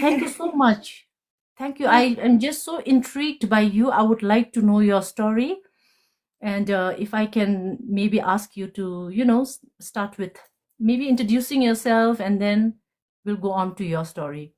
Thank you so much. Thank you. I am just so intrigued by you. I would like to know your story. And if I can maybe ask you to, start with maybe introducing yourself and then we'll go on to your story.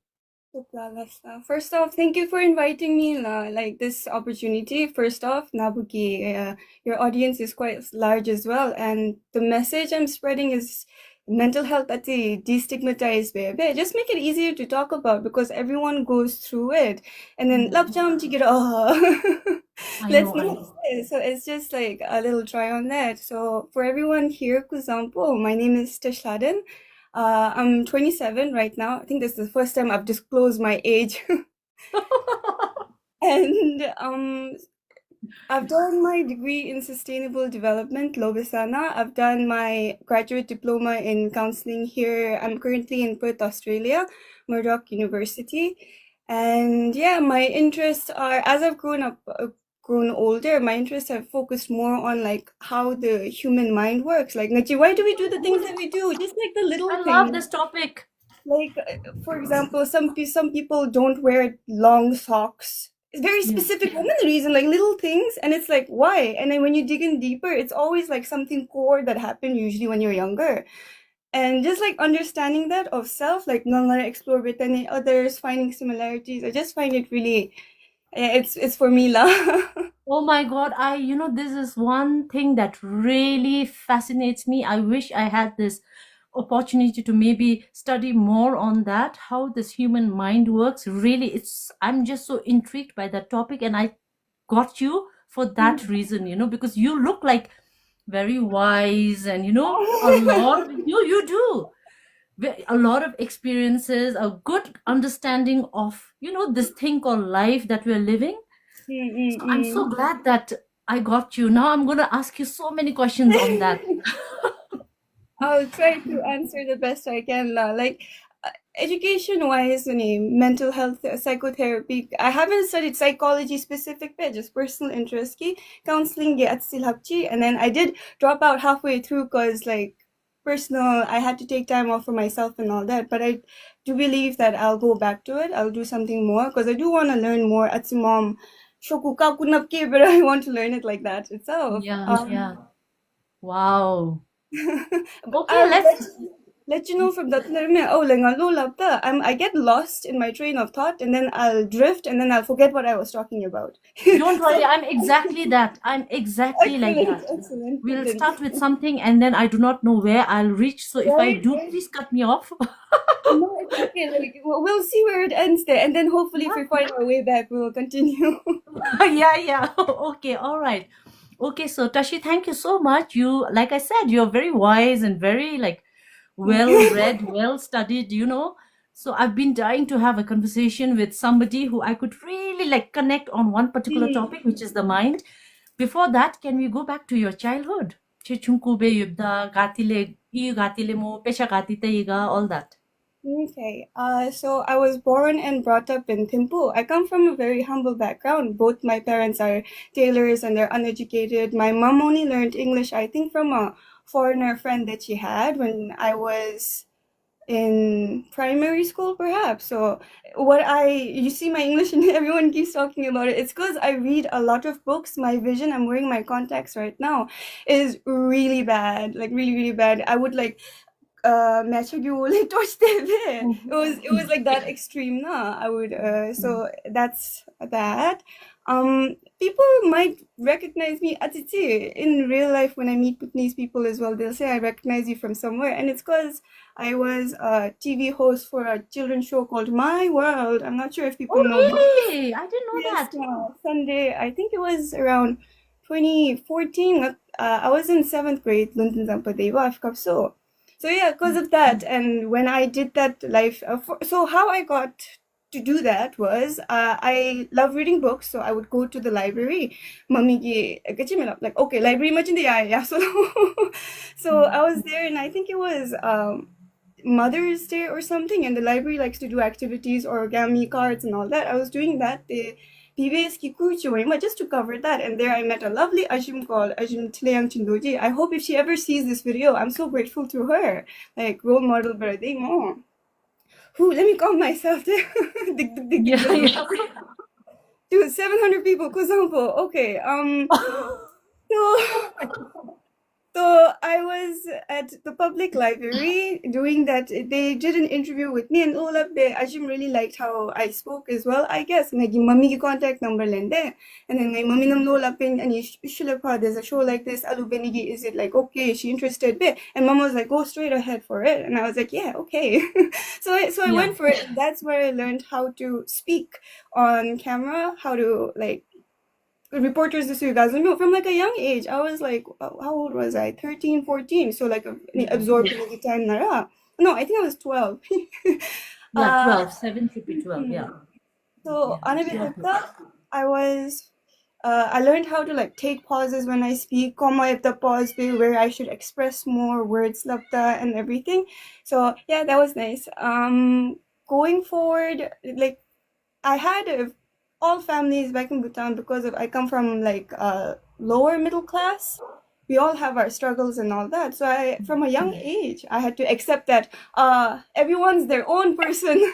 First off, thank you for inviting me, like this opportunity. First off, Nabuki, your audience is quite large as well, and the message I'm spreading is mental health at the destigmatized baby. Just make it easier to talk about because everyone goes through it, and then Mm, lapjam to get oh. I Let's know, I not know. say. So it's just like a little try on that. So for everyone here, Kuzampo, my name is Tashi Lhaden. I'm 27 right now. I think this is the first time I've disclosed my age. And I've done my degree in sustainable development, Lobisana. I've done my graduate diploma in counseling here. I'm currently in Perth, Australia, Murdoch University. And yeah, my interests are, as I've grown older, my interests have focused more on like how the human mind works. Like, Nachi, why do we do the things that we do? Just like the little I love things. this topic. Like, for example, some people don't wear long socks. It's very Yeah. specific woman reason, like little things, and it's like why? And then when you dig in deeper, it's always like something core that happened usually when you're younger. And just like understanding that of self, like not gonna explore with any others, finding similarities. I just find it really, it's for me lah. Oh my God, this is one thing that really fascinates me. I wish I had this opportunity to maybe study more on that, how this human mind works. Really, I'm just so intrigued by that topic, and I got you for that reason, because you look like very wise and, a lot of you do a lot of experiences, a good understanding of, this thing called life that we're living. So I'm so Mm-mm-mm. glad that I got you. Now I'm going to ask you so many questions on that. I'll try to answer the best I can. Like education wise, mental health psychotherapy. I haven't studied psychology specific, but just personal interest ki counseling ge at silhapchi. And then I did drop out halfway through because like personal, I had to take time off for myself and all that. But I do believe that I'll go back to it. I'll do something more because I do want to learn more at mom. Shokuka kunapke, but I want to learn it like that itself. Yeah, yeah. Wow. But Okay, I'll let's let you know from that oh like I get lost in my train of thought and then I'll drift and then I'll forget what I was talking about. don't worry. So I'm exactly that. I'm exactly like excellent, that. excellent. We'll Then, start with something and then I do not know where I'll reach. So if I right, do, right. please cut me off. No, it's okay. Like we'll see where it ends there, and then hopefully, if we Yeah. find our way back, we will continue. Yeah, yeah. Okay, all right. Okay, so Tashi, thank you so much. You, like I said, you're very wise and very like well read, well studied, So I've been dying to have a conversation with somebody who I could really like connect on one particular topic, which is the mind. Before that, can we go back to your childhood? Chechunku be yubda, gatile mo, pesha gatite iga, all that. Okay. So I was born and brought up in Thimphu. I come from a very humble background. Both my parents are tailors and they're uneducated. My mom only learned English, I think, from a foreigner friend that she had when I was in primary school, perhaps. So you see my English and everyone keeps talking about it. It's because I read a lot of books. My vision, I'm wearing my contacts right now, is really bad, like really, really bad. I would like like torch TV. It was like that extreme na. I would so that's that. People might recognize me Atiti in real life when I meet Bhutanese people as well. They'll say I recognize you from somewhere, and it's because I was a TV host for a children's show called My World. I'm not sure if people Oh, know, but really? I didn't know yes, that. Sunday. I think it was around 2014. I was in seventh grade. London Zampadeva. I've come so yeah, because of that, and when I did that live, so how I got to do that was I love reading books, so I would go to the library. Mummy ki like okay, library much in the yeah. So so I was there, and I think it was Mother's Day or something, and the library likes to do activities, origami cards, and all that. I was doing that. The PBS Kikuchi just to cover that, and there I met a lovely Ajum called Ajum Tilayang Chindoji. I hope if she ever sees this video, I'm so grateful to her. Like role model birthday mo. Who? Let me calm myself. Dig, dig, dig, dig, Yeah, dig. yeah. Dude, 700 people. Kusampo. Okay. So So I was at the public library doing that. They did an interview with me, and all of the Ajim really liked how I spoke as well. I guess my mummy ki contact number lende, and then my mummy nam lola pin and Shilapa, there's a show like this. Alu Benigi, is it like okay? Is she interested? Be and mama was like, go straight ahead for it, and I was like, yeah, okay. So I Yeah, went for it. That's where I learned how to speak on camera, how to like reporters this you guys know from like a young age. I was like, how old was I? 13, 14. So like yeah, absorbed the time nara. No, I think I was 12. yeah. uh 12. 7 should be 12. Yeah, so yeah. Sure. Anabhita, I was I learned how to like take pauses when I speak, comma if the pause be where I should express more words labda and everything. So yeah, that was nice. Going forward, like I had all families back in Bhutan because of I come from like lower middle class. We all have our struggles and all that. So I, from a young age, I had to accept that everyone's their own person.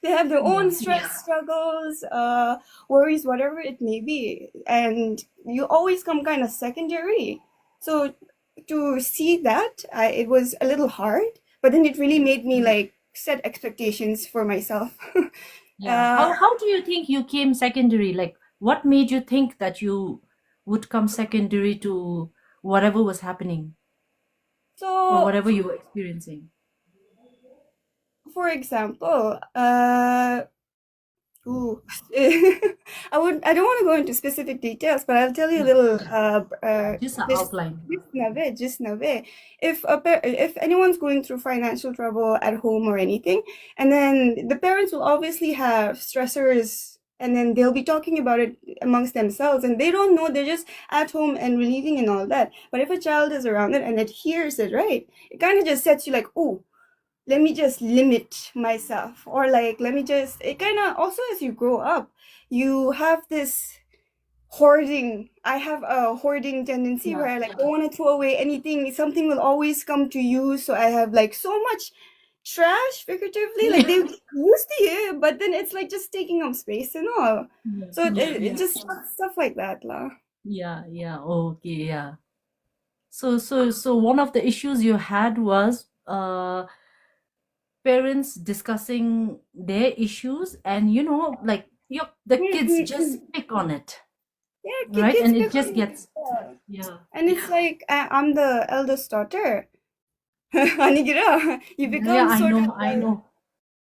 They have their Yeah, own stress, struggles, worries, whatever it may be, and you always come kind of secondary. So to see that, it was a little hard, but then it really made me like set expectations for myself. yeah. uh, How do you think you came secondary? Like, what made you think that you would come secondary to whatever was happening or so, whatever you were experiencing? for example, ooh, I don't want to go into specific details, but I'll tell you a Yeah, little. yeah. Just an Just outline. just nave. If anyone's going through financial trouble at home or anything, and then the parents will obviously have stressors, and then they'll be talking about it amongst themselves, and they don't know they're just at home and relieving and all that. But if a child is around it and it hears it, right, it kind of just sets you like, oh, let me just limit myself, or like let me just, it kind of also as you grow up you have this hoarding. I have a hoarding tendency where Yeah, I like yeah. don't want to throw away anything. Something will always come to use, so I have like so much trash figuratively, like they used to it, but then it's like just taking up space and all. Yeah, So yeah, it yeah. just stuff like that lah. Yeah, yeah. Okay, yeah. So one of the issues you had was parents discussing their issues, and like the kids just pick on it, Yeah, right? kids And it pick just on it. gets, Yeah. yeah. And it's like I'm the eldest daughter. Anigira, you Yeah, yeah, become I know, I know.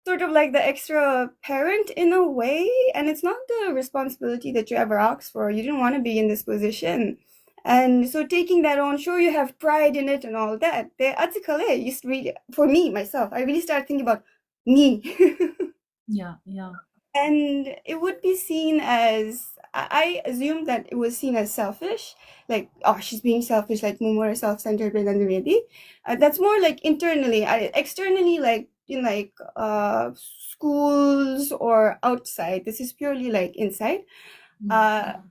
sort of like the extra parent in a way, and it's not the responsibility that you ever asked for. You didn't want to be in this position. And so taking that on, sure you have pride in it and all that. Used to read for me, myself, I really started thinking about me. Yeah, yeah. And it would be seen as I assumed that it was seen as selfish, like oh she's being selfish, like more self-centered than the lady. That's more like internally. Externally, like in like schools or outside, this is purely like inside. Mm, uh mm.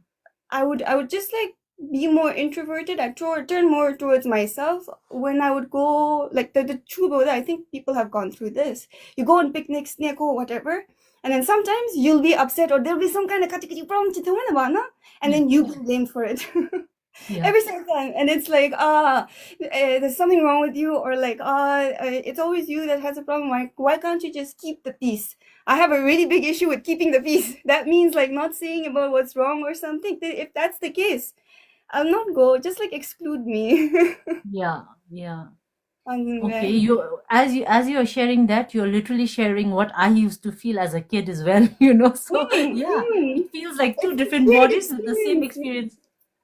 I would just like be more introverted. Turn more towards myself when I would go like the chubo. I think people have gone through this. You go on picnics, neko, whatever, and then sometimes you'll be upset or there'll be some kind of katikati problem, and Yeah, then you get blamed for it. yeah, Every single time, and it's like there's something wrong with you, or like it's always you that has a problem. Why can't you just keep the peace? I have a really big issue with keeping the peace. That means like not saying about what's wrong or something. If that's the case, I'll not go. Just like exclude me. yeah, yeah. And Okay, as you're sharing that, you're literally sharing what I used to feel as a kid as well, So yeah, it feels like two it's a different shared bodies with the same experience. experience.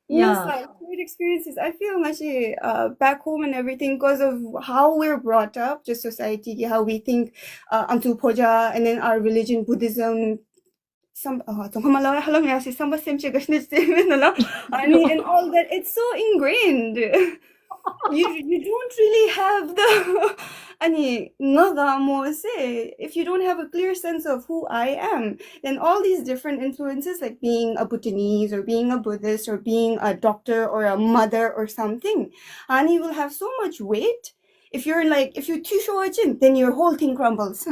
Yes, Yeah, like shared experiences. I feel actually back home and everything because of how we're brought up, just society, how we think, Antu Puja, and then our religion, Buddhism, some samba semche gashne and all that. It's so ingrained. You don't really have the ani naga mo say, if you don't have a clear sense of who I am, then all these different influences like being a Bhutanese or being a Buddhist or being a doctor or a mother or something, ani will have so much weight. If you're too short, then your whole thing crumbles.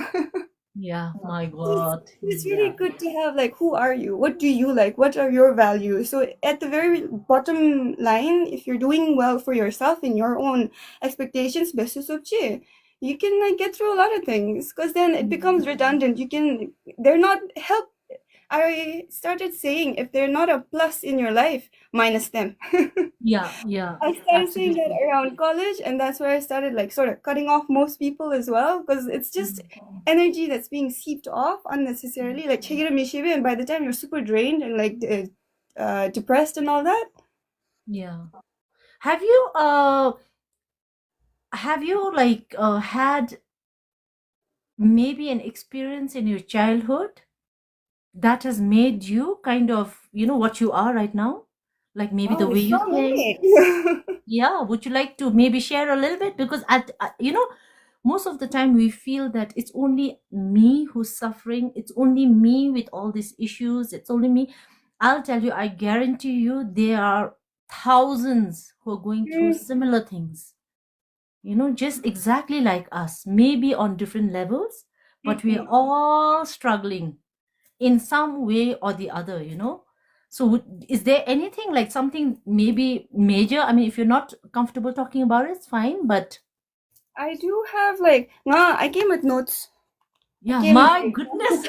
Yeah, my It's, God. it's really Yeah. good to have like who are you? What do you like? What are your values? So at the very bottom line, if you're doing well for yourself in your own expectations, basis of chi, you can like get through a lot of things because then it Mm. becomes redundant. They're not help. I started saying if they're not a plus in your life, minus them. Yeah, yeah, I started saying that absolutely. around college, and that's where I started like sort of cutting off most people as well, because it's just Mm. energy that's being seeped off unnecessarily. Like chegiram mishibe, and by the time you're super drained and like depressed and all that. Yeah. Have you had maybe an experience in your childhood that has made you kind of, what you are right now? Like maybe the Oh, way you so think. many. Yeah, would you like to maybe share a little bit? Because most of the time we feel that it's only me who's suffering, it's only me with all these issues, it's only me. I'll tell you, I guarantee you, there are thousands who are going through Mm, similar things, just exactly like us, maybe on different levels, but we are mm-mm. all struggling in some way or the other, so is there anything like something maybe major? I mean, if you're not comfortable talking about it, it's fine, but I do have like, nah, I came with notes. I yeah, came with my like, goodness.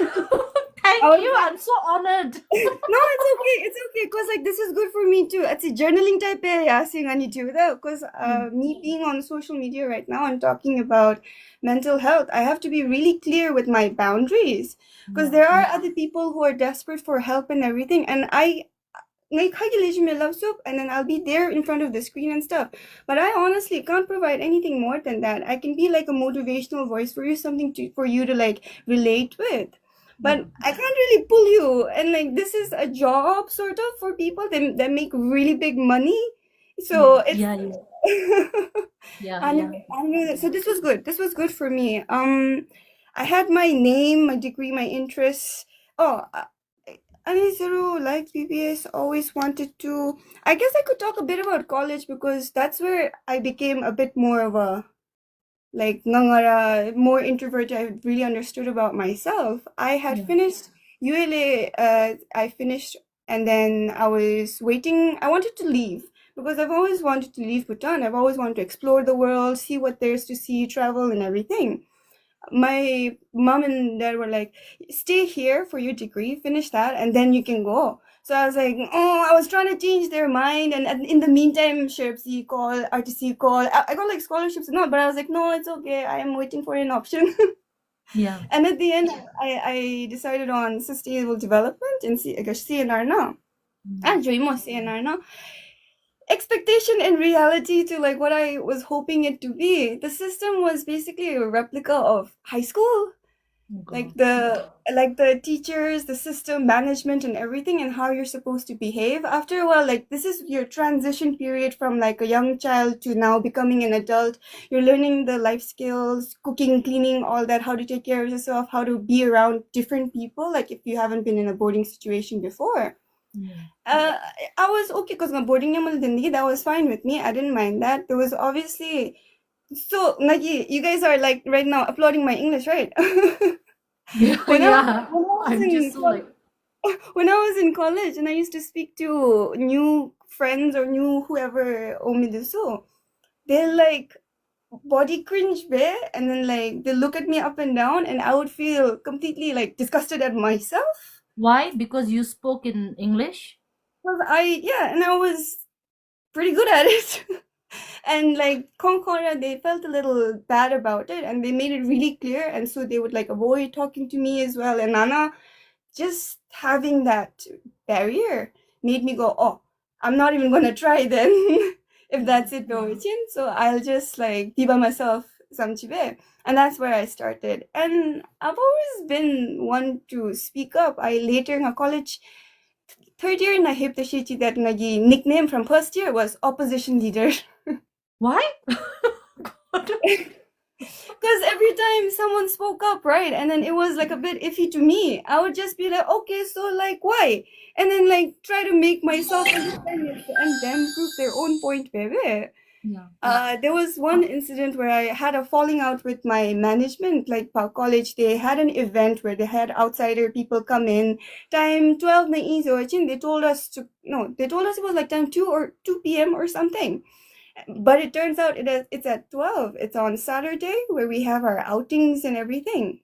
I Thank was you, like, I'm so honored. no, it's okay, because like this is good for me too. It's a journaling type yeah, saying I need to because Mm, me being on social media right now and talking about mental health, I have to be really clear with my boundaries because yeah, there are yeah, other people who are desperate for help and everything, and I like love soup and then I'll be there in front of the screen and stuff. But I honestly can't provide anything more than that. I can be like a motivational voice for you, something for you to like relate with. yeah. But I can't really pull you. And like this is a job sort of for people that make really big money. So Yeah, it's yeah, yeah, yeah, yeah. so this was good. This was good for me. I had my name, my degree, my interests. Oh, Anizuru, like PBS, always wanted to. I guess I could talk a bit about college because that's where I became a bit more of a like ngangara, more introverted. I really understood about myself. I had Yeah. finished ULA. I finished, and then I was waiting. I wanted to leave because I've always wanted to leave Bhutan. I've always wanted to explore the world, see what there's to see, travel, and everything. My mom and dad were like, stay here for your degree, finish that, and then you can go. So I was like, oh, I was trying to change their mind. And in the meantime, SHRPC call, RTC call. I got like scholarships and all, but I was like, no, it's okay. I am waiting for an option. Yeah. And at the end, I decided on sustainable development in CNR now. Mm. Actually, more CNR now. Expectation and reality to like what I was hoping it to be. The system was basically a replica of high school, Oh like God. the teachers, the system management and everything, and how you're supposed to behave. After a while, like this is your transition period from like a young child to now becoming an adult. You're learning the life skills, cooking, cleaning, all that, how to take care of yourself, how to be around different people, like if you haven't been in a boarding situation before. Yeah. uh, I was okay because my boarding naman dindi, that was fine with me. I didn't mind that. There was obviously so Nagi, you guys are like right now applauding my English, right? Yeah, when I was yeah. when I was I'm just in so like, when I was in college and I used to speak to new friends or new whoever omiduso, they're like body cringe be, and then like they look at me up and down, and I would feel completely like disgusted at myself. why? Because you spoke in English? Because and I was pretty good at it. And like Concora, they felt a little bad about it and they made it really clear, and so they would like avoid talking to me as well. And Nana, just having that barrier made me go, oh, I'm not even gonna try then. If Yeah. that's it, Norwegian. So I'll just like be by myself some chibe. And that's where I started. And I've always been one to speak up. I later in a college third year na hip the shichi that nagi nickname from first year was opposition leader. Why? Because every time someone spoke up, right, and then it was like a bit iffy to me, I would just be like, okay, so like why? And then like try to make myself understand it and them prove their own point, baby. Yeah. There was one incident where I had a falling out with my management, like college. They had an event where they had outsider people come in. Time 12 na iso, they told us to, no, they told us it was like time 2 or 2 p.m. or something. But it turns out it's at 12. It's on Saturday where we have our outings and everything.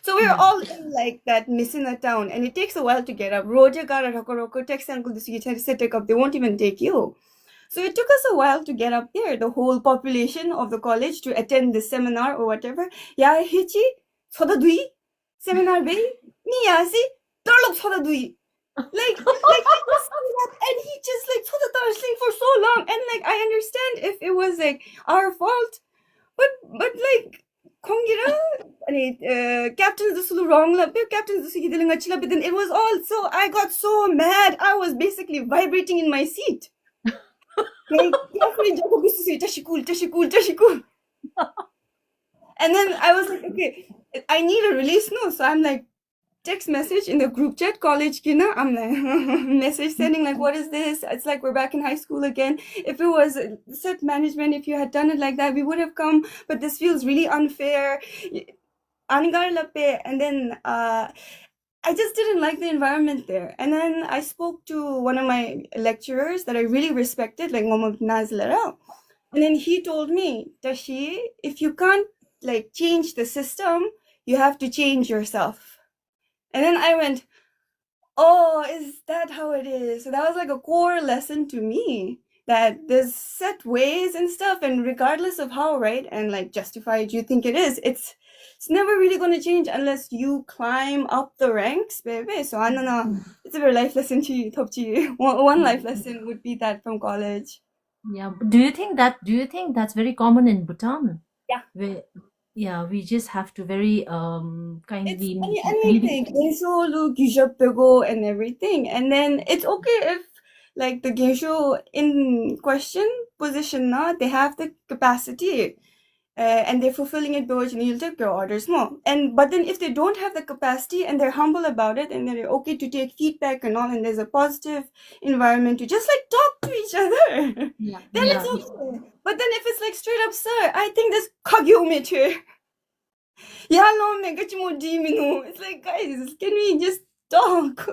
So we're Yeah. all in like that missing a town, and it takes a while to get up. Roja gara roko text uncle this you try to set up, they won't even take you. So it took us a while to get up there, the whole population of the college to attend this seminar or whatever. Ya hichi soda dui seminar be ni yasi torlok soda dui. Like he just said that, and he just like soda dancing for so long, and like I understand if it was like our fault, but like Kongira, captain's the sulu wrong la, captain's the dealing a chilla, but then it was all so I got so mad. I was basically vibrating in my seat. Like, Tashi cool, Tashi cool, Tashi cool. And then I was like, okay, I need a release no. So I'm like, text message in the group chat, college kina. I'm like, message sending, like, what is this? It's like we're back in high school again. If it was set management, if you had done it like that, we would have come, but this feels really unfair. Anigar lape. And then I just didn't like the environment there. And then I spoke to one of my lecturers that I really respected, like Mohammad Nazlara. And then he told me, Tashi, if you can't like change the system, you have to change yourself. And then I went, oh, is that how it is? So that was like a core lesson to me that there's set ways and stuff, and regardless of how right and like justified you think it is, it's never really going to change unless you climb up the ranks, baby. So I don't know. It's a very life lesson to you, top to you. One life lesson would be that from college. Yeah. Do you think that's very common in Bhutan? Yeah. Where, yeah, we just have to very It's kindly maybe. anything. Gensho, Gijapego, and everything. And then it's okay if, like, the Gensho in question position, na, they have the capacity and they're fulfilling it, but you'll take your orders more. But then if they don't have the capacity and they're humble about it and they're okay to take feedback and all, and there's a positive environment to just like talk to each other, Yeah, then it's yeah, okay. But then if it's like straight up, sir, I think this kagyo here. Yeah, no, it's like, guys, can we just talk?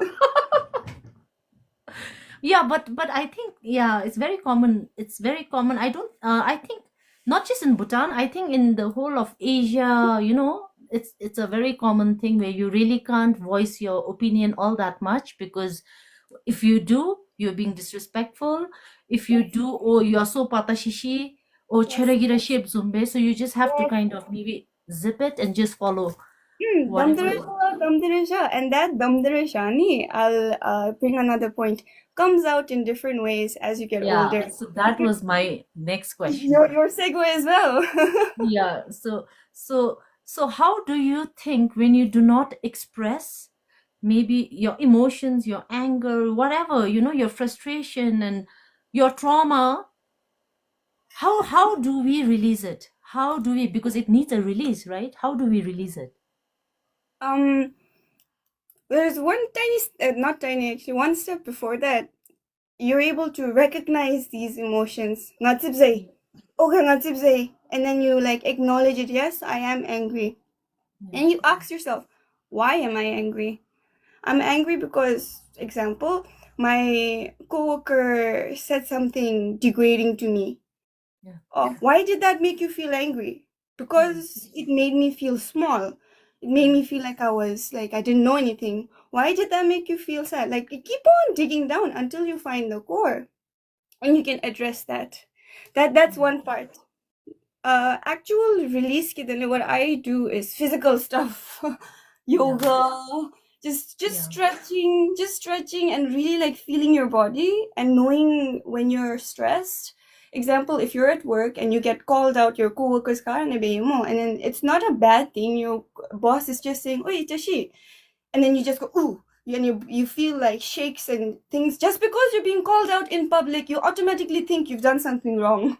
yeah. But I think, yeah, it's very common. It's very common. I don't. I think not just in Bhutan. I think in the whole of Asia. It's a very common thing where you really can't voice your opinion all that much, because if you do, you're being disrespectful. If you Yes, do, oh, you're so patashishi or yes, cheragira shape zumbe. So you just have to yes. kind of maybe zip it and just follow whatever. Damdaresha. And that Damdareshani, I'll bring another point, comes out in different ways as you get Yeah, older. so that was my next question. Your segue as well. Yeah, so how do you think when you do not express maybe your emotions, your anger, whatever, your frustration and your trauma, how do we release it? How do we, because it needs a release, right? How do we release it? um, there's one tiny, not tiny actually, one step before that. You're able to recognize these emotions. Ngatsibzay. Okay, ngatsibzay. And then you like acknowledge it. Yes, I am angry. Yeah, And you ask yourself, why am I angry? I'm angry because, example, my coworker said something degrading to me. yeah, Oh, why did that make you feel angry? yeah, Because it made me feel small. It made yeah, me feel like I was like I didn't know anything. Why did that make you feel sad? Like you keep on digging down until you find the core and you can address that. That's yeah, one part. Actual release ke then what I do is physical stuff. yeah, Yoga, just yeah, stretching and really like feeling your body and knowing when you're stressed. Example, if you're at work and you get called out, your coworker's car and then it's not a bad thing. Your boss is just saying, "Oi, Tashi," and then you just go, "Ooh." And you feel like shakes and things just because you're being called out in public, you automatically think you've done something wrong.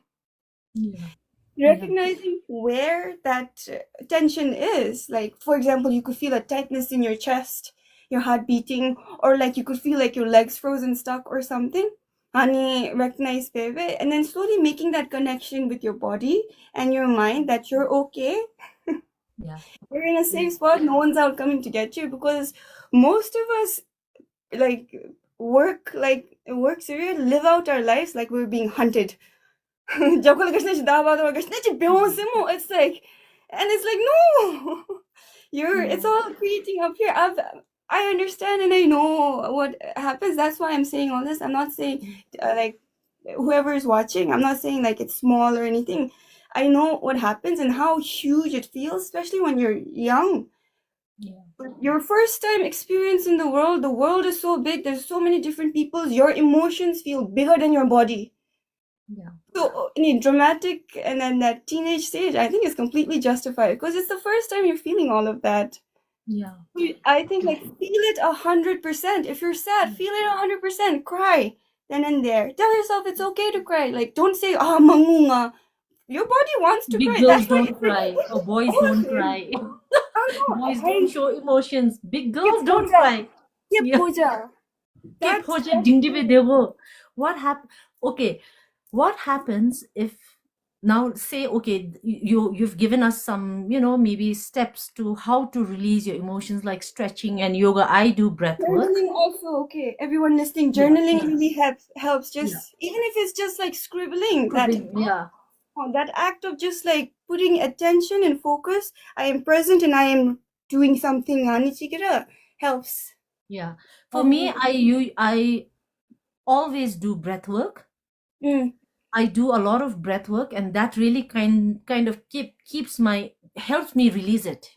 yeah, yeah, Recognizing where that tension is, like for example you could feel a tightness in your chest, your heart beating, or like you could feel like your legs frozen stuck or something. honey, recognize baby, and then slowly making that connection with your body and your mind that you're okay. Yeah. You're in a Yeah. safe spot. No one's out coming to get you because most of us like work serious, live out our lives like we're being hunted. It's like, and it's like, no, it's Yeah. all creating up here. I understand and I know what happens. That's why I'm saying all this. I'm not saying like whoever is watching, I'm not saying like it's small or anything. I know what happens and how huge it feels, especially when you're young. Yeah. Your first time experience in the world is so big, there's so many different people, your emotions feel bigger than your body. Yeah. So in dramatic and then that teenage stage, I think is completely justified because it's the first time you're feeling all of that. Yeah. I think like feel it 100%. If you're sad, feel it 100%. Cry then and there. Tell yourself it's okay to cry. Like don't say ah mangunga. Your body wants to Big cry. girls That's why don't cry, or boys don't awesome. cry. Oh no, Boys don't show emotions. Big ये girls don't Puja cry. ये Yeah. Puja Ke that's phoje dingdi pe devo. What hap Okay, what happens if now say, okay, you've given us some, maybe steps to how to release your emotions, like stretching and yoga. I do breath work. journaling also. Okay, everyone listening, Yeah, journaling yeah, really helps, yeah. just even if it's just like scribbling that Yeah, that act of just like putting attention and focus. I am present and I am doing something anichikira helps. yeah. For me, Um, I always do breath work. mm, I do a lot of breath work, and that really kind of keeps my helps me release it,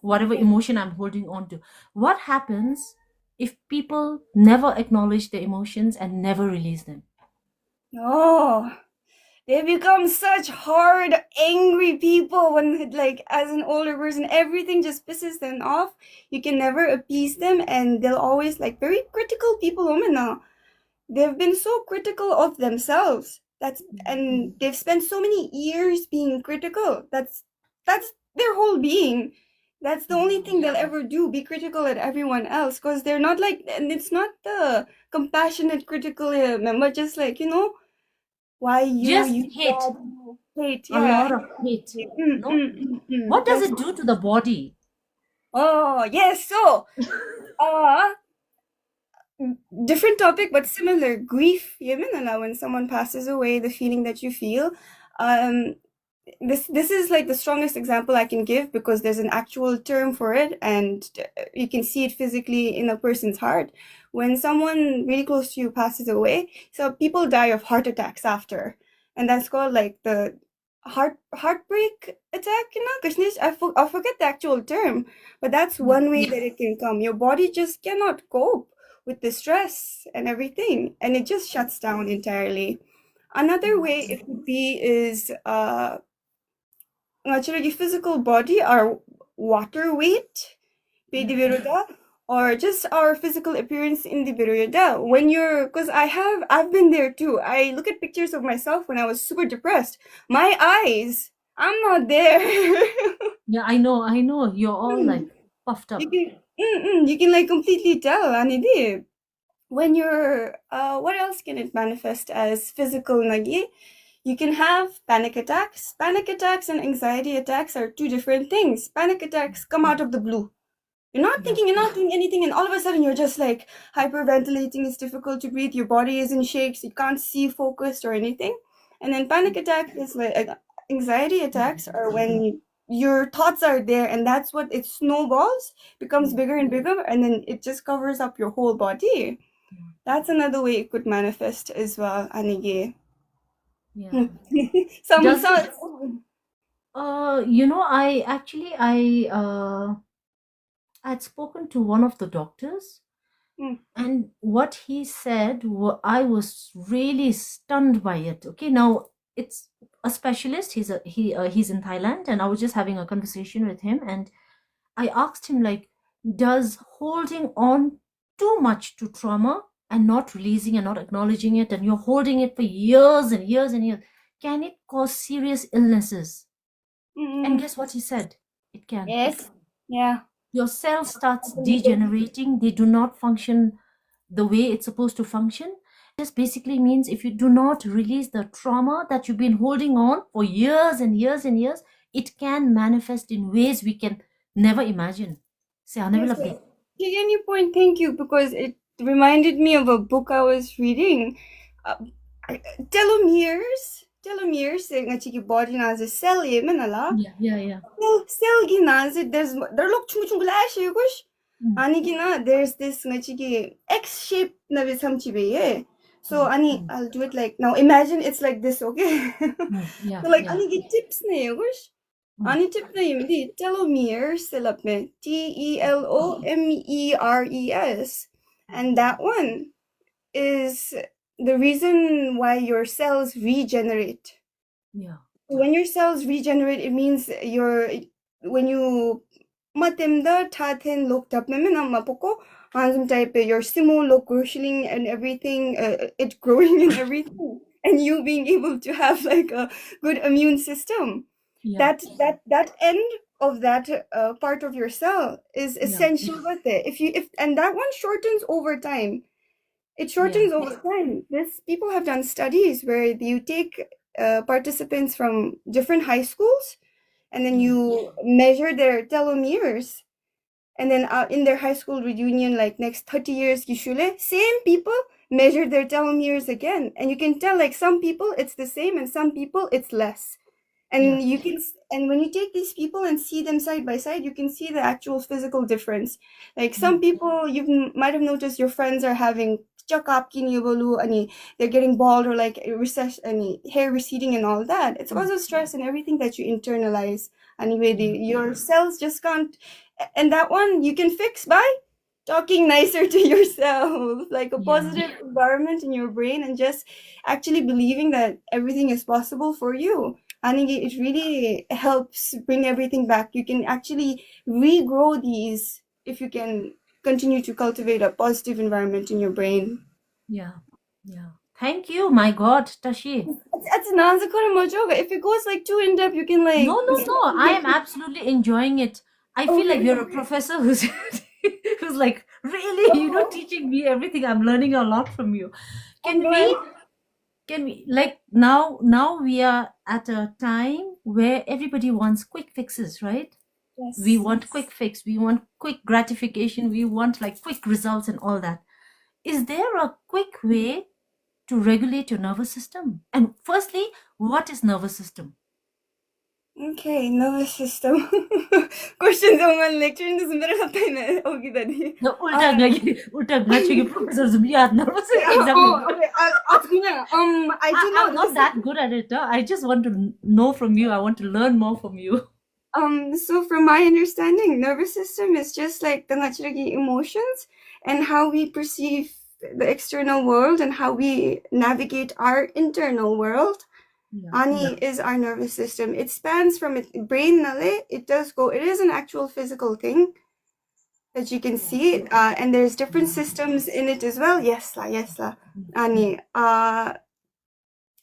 whatever emotion I'm holding on to. What happens if people never acknowledge their emotions and never release them? oh, they become such hard, angry people when, like, as an older person, everything just pisses them off. You can never appease them, and they'll always like very critical people. Women now, they've been so critical of themselves. And they've spent so many years being critical. That's their whole being. That's the only thing they'll ever do. Be critical at everyone else because they're not like, and it's not the compassionate critical, but just like why you Just you hate, bad, you hate, a yeah. lot of hate, What does That's it do to the body? oh yes. So uh different topic but similar. Grief, when someone passes away, the feeling that you feel. Um, this is like the strongest example I can give because there's an actual term for it, and you can see it physically in a person's heart. When someone really close to you passes away, so people die of heart attacks after, and that's called like the heartbreak attack. Krishnesh, I forget the actual term, but that's Yeah, one way yeah, that it can come. Your body just cannot cope with the stress and everything, and it just shuts down entirely. Another way it could be is actually your physical body, our water weight, yeah, pediviruda, or just our physical appearance in the viruda. When you're, because I've been there too. I look at pictures of myself when I was super depressed. My eyes, I'm not there. yeah. I know. You're all like puffed You up. can, you can like completely tell, Anidi. When you're, what else can it manifest as physical nagi? You can have panic attacks. Panic attacks and anxiety attacks are two different things. Panic attacks come out of the blue. You're not Yeah, thinking, you're not doing anything, and all of a sudden you're just like hyperventilating. It's difficult to breathe. Your body is in shakes. You can't see focused or anything. And then panic attack is like anxiety attacks are when your thoughts are there, and that's what it snowballs, becomes bigger and bigger, and then it just covers up your whole body. That's another way it could manifest as well, Anige. yeah. some Does it? some I had spoken to one of the doctors, mm, and what he said, I was really stunned by it. Okay, now it's a specialist. He's in Thailand, and I was just having a conversation with him, and I asked him, like, does holding on too much to trauma and not releasing and not acknowledging it, and you're holding it for years and years and years, can it cause serious illnesses? And mm, guess what he said? It can. yes, yeah. Your cell I starts believe it. degenerating. They do not function the way it's supposed to function. This basically means if you do not release the trauma that you've been holding on for years and years and years, it can manifest in ways we can never imagine. Say, Yes, yes. Taking your point, thank you, because it reminded me of a book I was reading. Uh, telomeres, nga chiki body na ze cell ye menala. yeah. Cell gi na ze there look chung chung la shi gush. Mm. Ani gi na there's this nga chiki X shape na be samchibe ye. So ani I'll do it like now. Imagine it's like this, okay? Yeah, So like yeah. ani gi tips na ye gush. Ani tip na yun di telomeres silap me TELOMERES, and that one is the reason why your cells regenerate. Yeah. When your cells regenerate, it means when you matemda tathen looked up memena mapoko handsome type your simo look growing and everything, it growing and everything, and you being able to have like a good immune system. Yeah. That end of that part of your cell is essential with it. If and that one shortens over time. It shortens over time. This people have done studies where you take participants from different high schools, and then you measure their telomeres, and then in their high school reunion, like next 30 years, kishule, same people measure their telomeres again, and you can tell like some people it's the same and some people it's less. And you can, and when you take these people and see them side by side, you can see the actual physical difference. Like some people, you might have noticed your friends are having chakap and they're getting bald or like recession and hair receding and all that. It's also stress and everything that you internalize. Anyway, your cells just can't, and that one you can fix by talking nicer to yourself, like a positive environment in your brain, and just actually believing that everything is possible for you. And it really helps bring everything back. You can actually regrow these if you can continue to cultivate a positive environment in your brain. Yeah. Thank you. My God, Tashi. That's an if it goes like too in depth, you can like No. I am absolutely enjoying it. I feel like you're a professor who's who's like really, teaching me everything. I'm learning a lot from you. Can we like now we are at a time where everybody wants quick fixes, right? Yes. We want quick fix, we want quick gratification, we want like quick results and all that. Is there a quick way to regulate your nervous system? And firstly, what is nervous system? Okay, nervous system. Questions on lecture in this middle of time. Okay, daddy. No, ulta gachegi professor zumiyat nervous exam. Okay. I do know. I'm not that good at it. I just want to know from you. I want to learn more from you. So from my understanding, nervous system is just like the natural emotions and how we perceive the external world and how we navigate our internal world. Ani is our nervous system. It spans from its brain nale. It is an actual physical thing that you can see. And there's different systems in it as well. Yes la. Ani.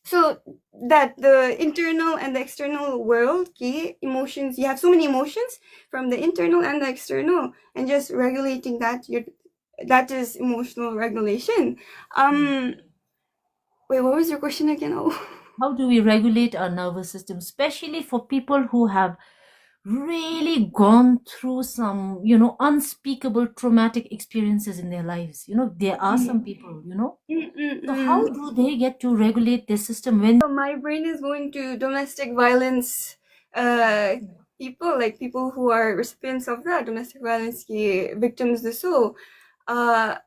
So that the internal and the external world, key emotions, you have so many emotions from the internal and the external, and just regulating that, that is emotional regulation. Wait, what was your question again? How do we regulate our nervous system, especially for people who have really gone through some, unspeakable traumatic experiences in their lives? There are some people, So how do they get to regulate their system when my brain is going to domestic violence people, like people who are recipients of that domestic violence victims. So now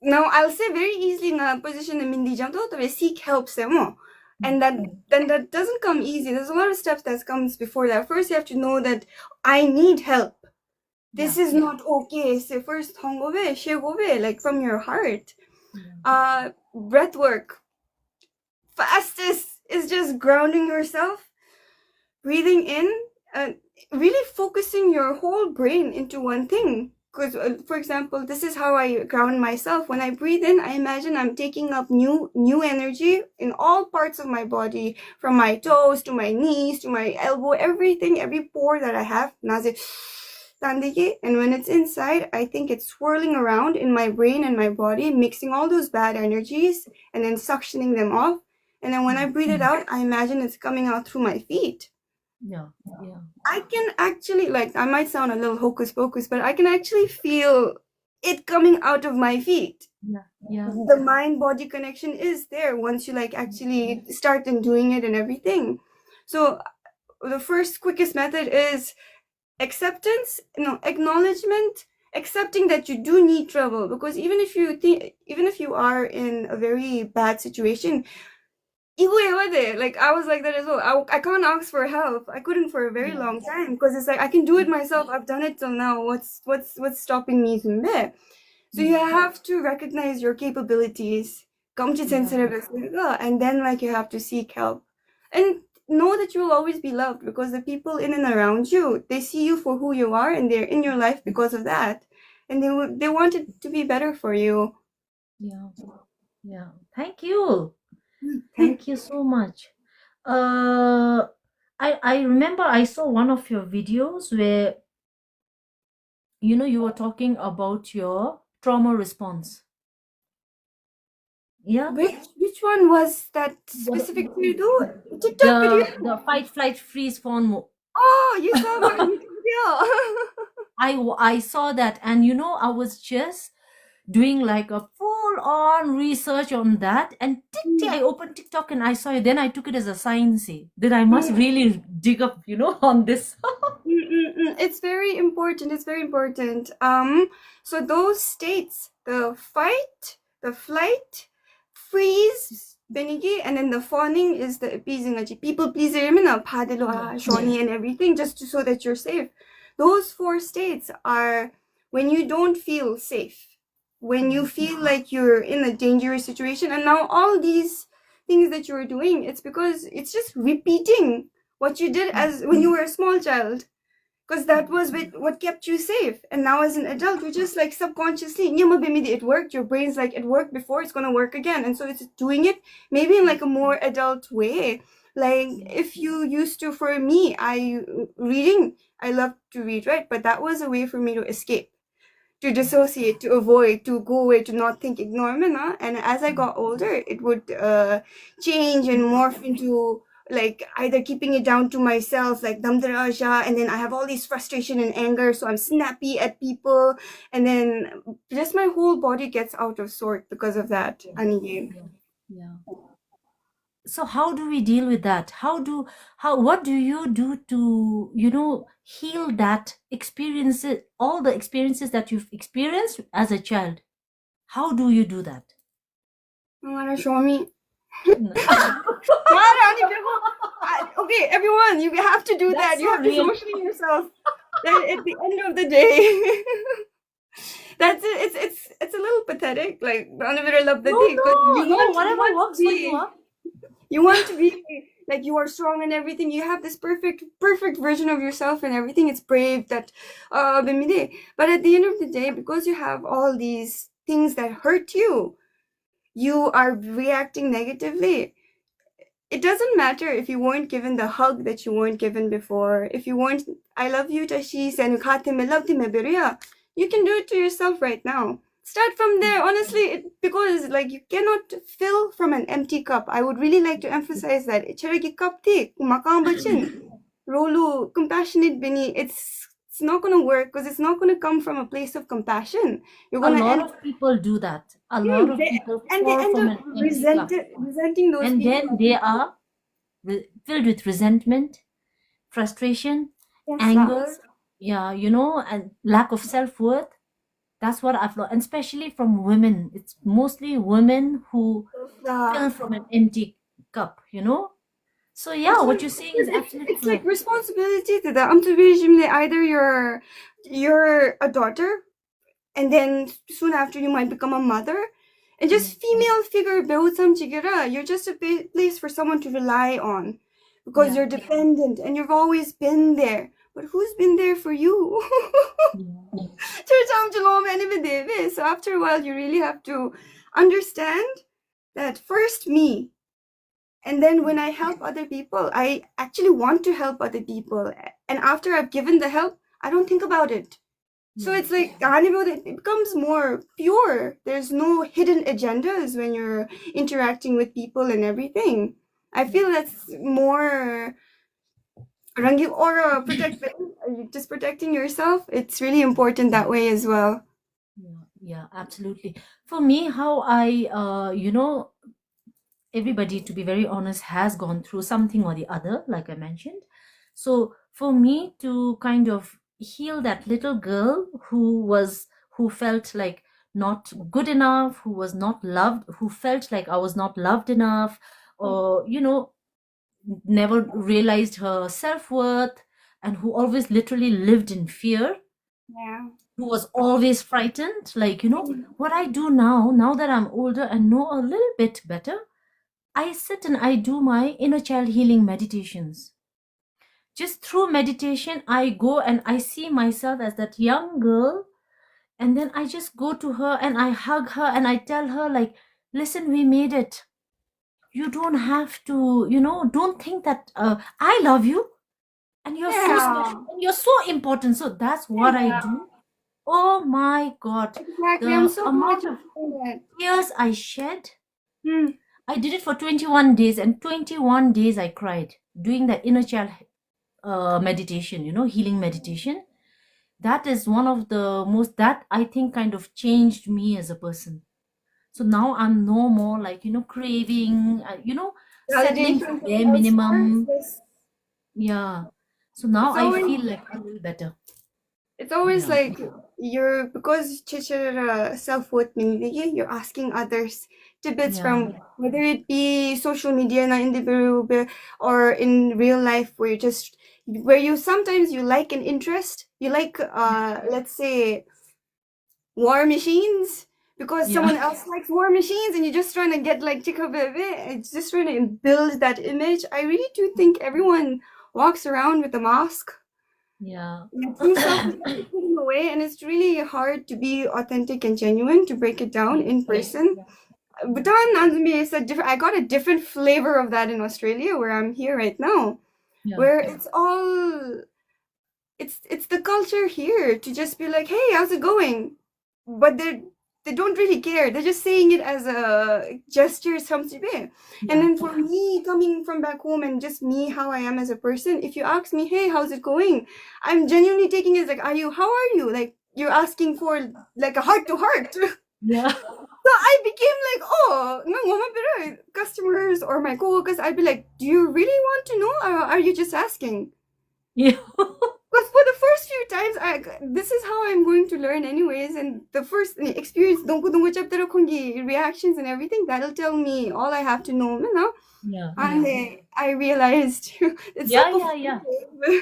I'll say very easily na position na mindi jam to seek help mo. And that doesn't come easy. There's a lot of steps that comes before that. First, you have to know that I need help. This is not okay. So first, like from your heart. Breath work. Fastest is just grounding yourself, breathing in, really focusing your whole brain into one thing. Because, for example, this is how I ground myself. When I breathe in, I imagine I'm taking up new energy in all parts of my body, from my toes to my knees to my elbow, everything, every pore that I have. Naze, Tandike, and when it's inside, I think it's swirling around in my brain and my body, mixing all those bad energies and then suctioning them off. And then when I breathe it out, I imagine it's coming out through my feet. Yeah. Yeah. I can actually, like, I might sound a little hocus pocus, but I can actually feel it coming out of my feet. Yeah. Yeah. The mind body connection is there once you like actually start and doing it and everything. So the first quickest method is acceptance, acknowledgement, accepting that you do need trouble, because even if you are in a very bad situation, like I was like that as well. I can't ask for help. I couldn't for a very Yeah. long time because it's like I can do it myself. I've done it till now. What's stopping me from there? So you have to recognize your capabilities, come to sensitive, and then like you have to seek help, and know that you will always be loved because the people in and around you, they see you for who you are, and they're in your life because of that, and they want it to be better for you. Yeah. Yeah. Thank you. Thank you so much. Uh, I remember I saw one of your videos where you were talking about your trauma response. Yeah. Which one was that The specific video? TikTok video? the fight, flight, freeze phone. Oh, you saw my video. I saw that, and I was just doing like a full on research on that, and I opened TikTok and I saw it. Then I took it as a sign, say that I must really dig up on this. It's very important. It's very important. So those states, the fight, the flight, freeze, benigi, and then the fawning is the appeasing. People please shawny and everything, just so that you're safe. Those four states are when you don't feel safe, when you feel like you're in a dangerous situation, and now all these things that you're doing, it's because it's just repeating what you did as when you were a small child, because that was what kept you safe. And now as an adult, you're just like subconsciously, it worked. Your brain's like, it worked before, it's gonna work again, and so it's doing it maybe in like a more adult way. Like if you used to, for me, I love to read, right? But that was a way for me to escape, to dissociate, to avoid, to go away, to not think, ignore me, na? And as I got older, it would change and morph into like either keeping it down to myself, like damdaraja, and then I have all these frustration and anger, so I'm snappy at people, and then just my whole body gets out of sort because of that. Yeah. So how do we deal with that? What do you do to heal that experiences, all the experiences that you've experienced as a child? How do you do that? You wanna show me? No. Okay, everyone, you have to do that. That's You so have to real. social yourself. That at the end of the day, that's it. It's a little pathetic. Like No, no, whatever works for you. Huh? you want to be like, you are strong and everything. You have this perfect version of yourself and everything. It's brave that bimide. But at the end of the day, because you have all these things that hurt you, you are reacting negatively. It doesn't matter if you weren't given the hug that you weren't given before. If you weren't, I love you, Tashi, you can do it to yourself right now. Start from there, honestly, because like you cannot fill from an empty cup. I would really like to emphasize that. Cup rolu compassionate bini. It's not gonna work because it's not gonna come from a place of compassion. You're A gonna lot end of people do that. A lot of people and they pour end from up an empty cup, resenting those and people. then they are filled with resentment, frustration, Yes, anger, yeah, and lack of self-worth. That's what I've learned, and especially from women. It's mostly women who fill from an empty cup. So yeah, what you're saying is absolutely it's like correct. responsibility to the either you're a daughter, and then soon after you might become a mother, and just female figure you're just a place for someone to rely on because you're dependent and you've always been there. But who's been there for you? So after a while, you really have to understand that first me, and then when I help other people, I actually want to help other people. And after I've given the help, I don't think about it. So Yeah. it's like it becomes more pure. There's no hidden agendas when you're interacting with people and everything. I Yeah. feel that's more rangi or protecting, just protecting yourself. It's really important that way as well. Yeah, yeah, absolutely. For me, how I, everybody, to be very honest, has gone through something or the other, like I mentioned. So for me to kind of heal that little girl who felt like not good enough, who was not loved, who felt like I was not loved enough, or, never realized her self-worth, and who always literally lived in fear, Yeah. who was always frightened. Like, what I do now that I'm older and know a little bit better, I sit and I do my inner child healing meditations. Just through meditation, I go and I see myself as that young girl. And then I just go to her and I hug her and I tell her, like, listen, we made it. You don't have to, don't think that I love you and you're so special Yeah. and you're so important. So that's what I Yeah. do. Oh my God. Exactly. I'm The so glad amount you of say that. tears I shed, Hmm. I did it for 21 days, and 21 days I cried doing that inner child meditation, healing meditation. That is one of the most, that I think kind of changed me as a person. So now I'm no more like, craving, settling for Validation from bare elsewhere. minimum. Yes. Yeah. So now It's I always feel like a little better. It's always Yeah. like you're because chichira self-worth minibigay, you're asking others tidbits Yeah. from whether it be social media na individual or in real life where you just where you sometimes you like an interest, you like let's say war machines because Yeah. someone else likes war machines and you're just trying to get like chika bebe, it's just trying to build that image. I really do think everyone walks around with a mask. Yeah. Yeah, true self is taken away, and it's really hard to be authentic and genuine to break it down Yeah. in person. Yeah. Bhutan, Nanzumi is a different. I got a different flavor of that in Australia, where I'm here right now, Yeah. where it's all it's the culture here to just be like, "Hey, how's it going?" But they don't really care. They're just saying it as a gesture, something. And Yeah. then for me, coming from back home and just me, how I am as a person, if you ask me, "Hey, how's it going?" I'm genuinely taking it as like, "Are you? How are you?" Like you're asking for like a heart to heart. Yeah. So I became like, oh, no, pero customers or my coworkers, I'd be like, do you really want to know, or are you just asking? Yeah. Because for the first few times, this is how I'm going to learn anyways. And the first experience, reactions and everything, that'll tell me all I have to know, you know? Yeah. And I realized it's so Yeah. Yeah. Yeah. performative.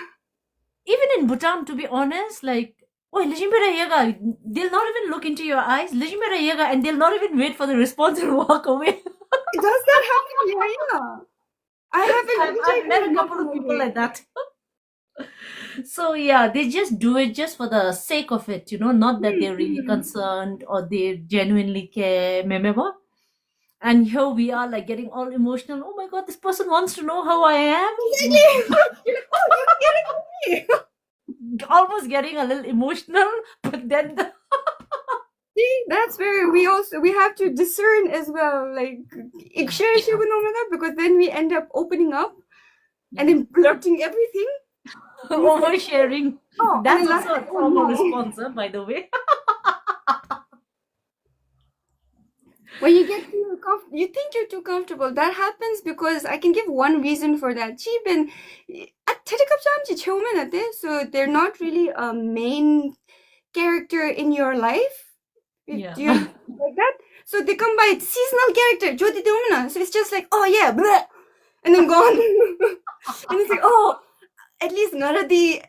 Even in Bhutan, to be honest, like, oh, Lijimbera Yaga, they'll not even look into your eyes, Lijimbera Yaga, and they'll not even wait for the response and walk away. Does that happen? Yeah, yeah. I haven't I've met a rejected couple nothing of people away. like that. So yeah, they just do it just for the sake of it, not that they're really concerned or they genuinely care. Remember? And here we are, like getting all emotional. Oh my god, this person wants to know how I am. Exactly. You're like, oh, you get it from me. Almost getting a little emotional, but then See, that's where we have to discern as well, like yeah, because then we end up opening up and yeah. then blurting everything. And it's like, Oversharing. oh, and That's then last, also a oh trauma no. response, by the way. When you get too you think you're too comfortable. That happens because I can give one reason for that. Been at so they're not really a main character in your life. Yeah. Do you like that? So they come by seasonal character, Jyoti Dumna. So it's just like, oh yeah, bleh, and then gone. And it's like, oh, at least none of the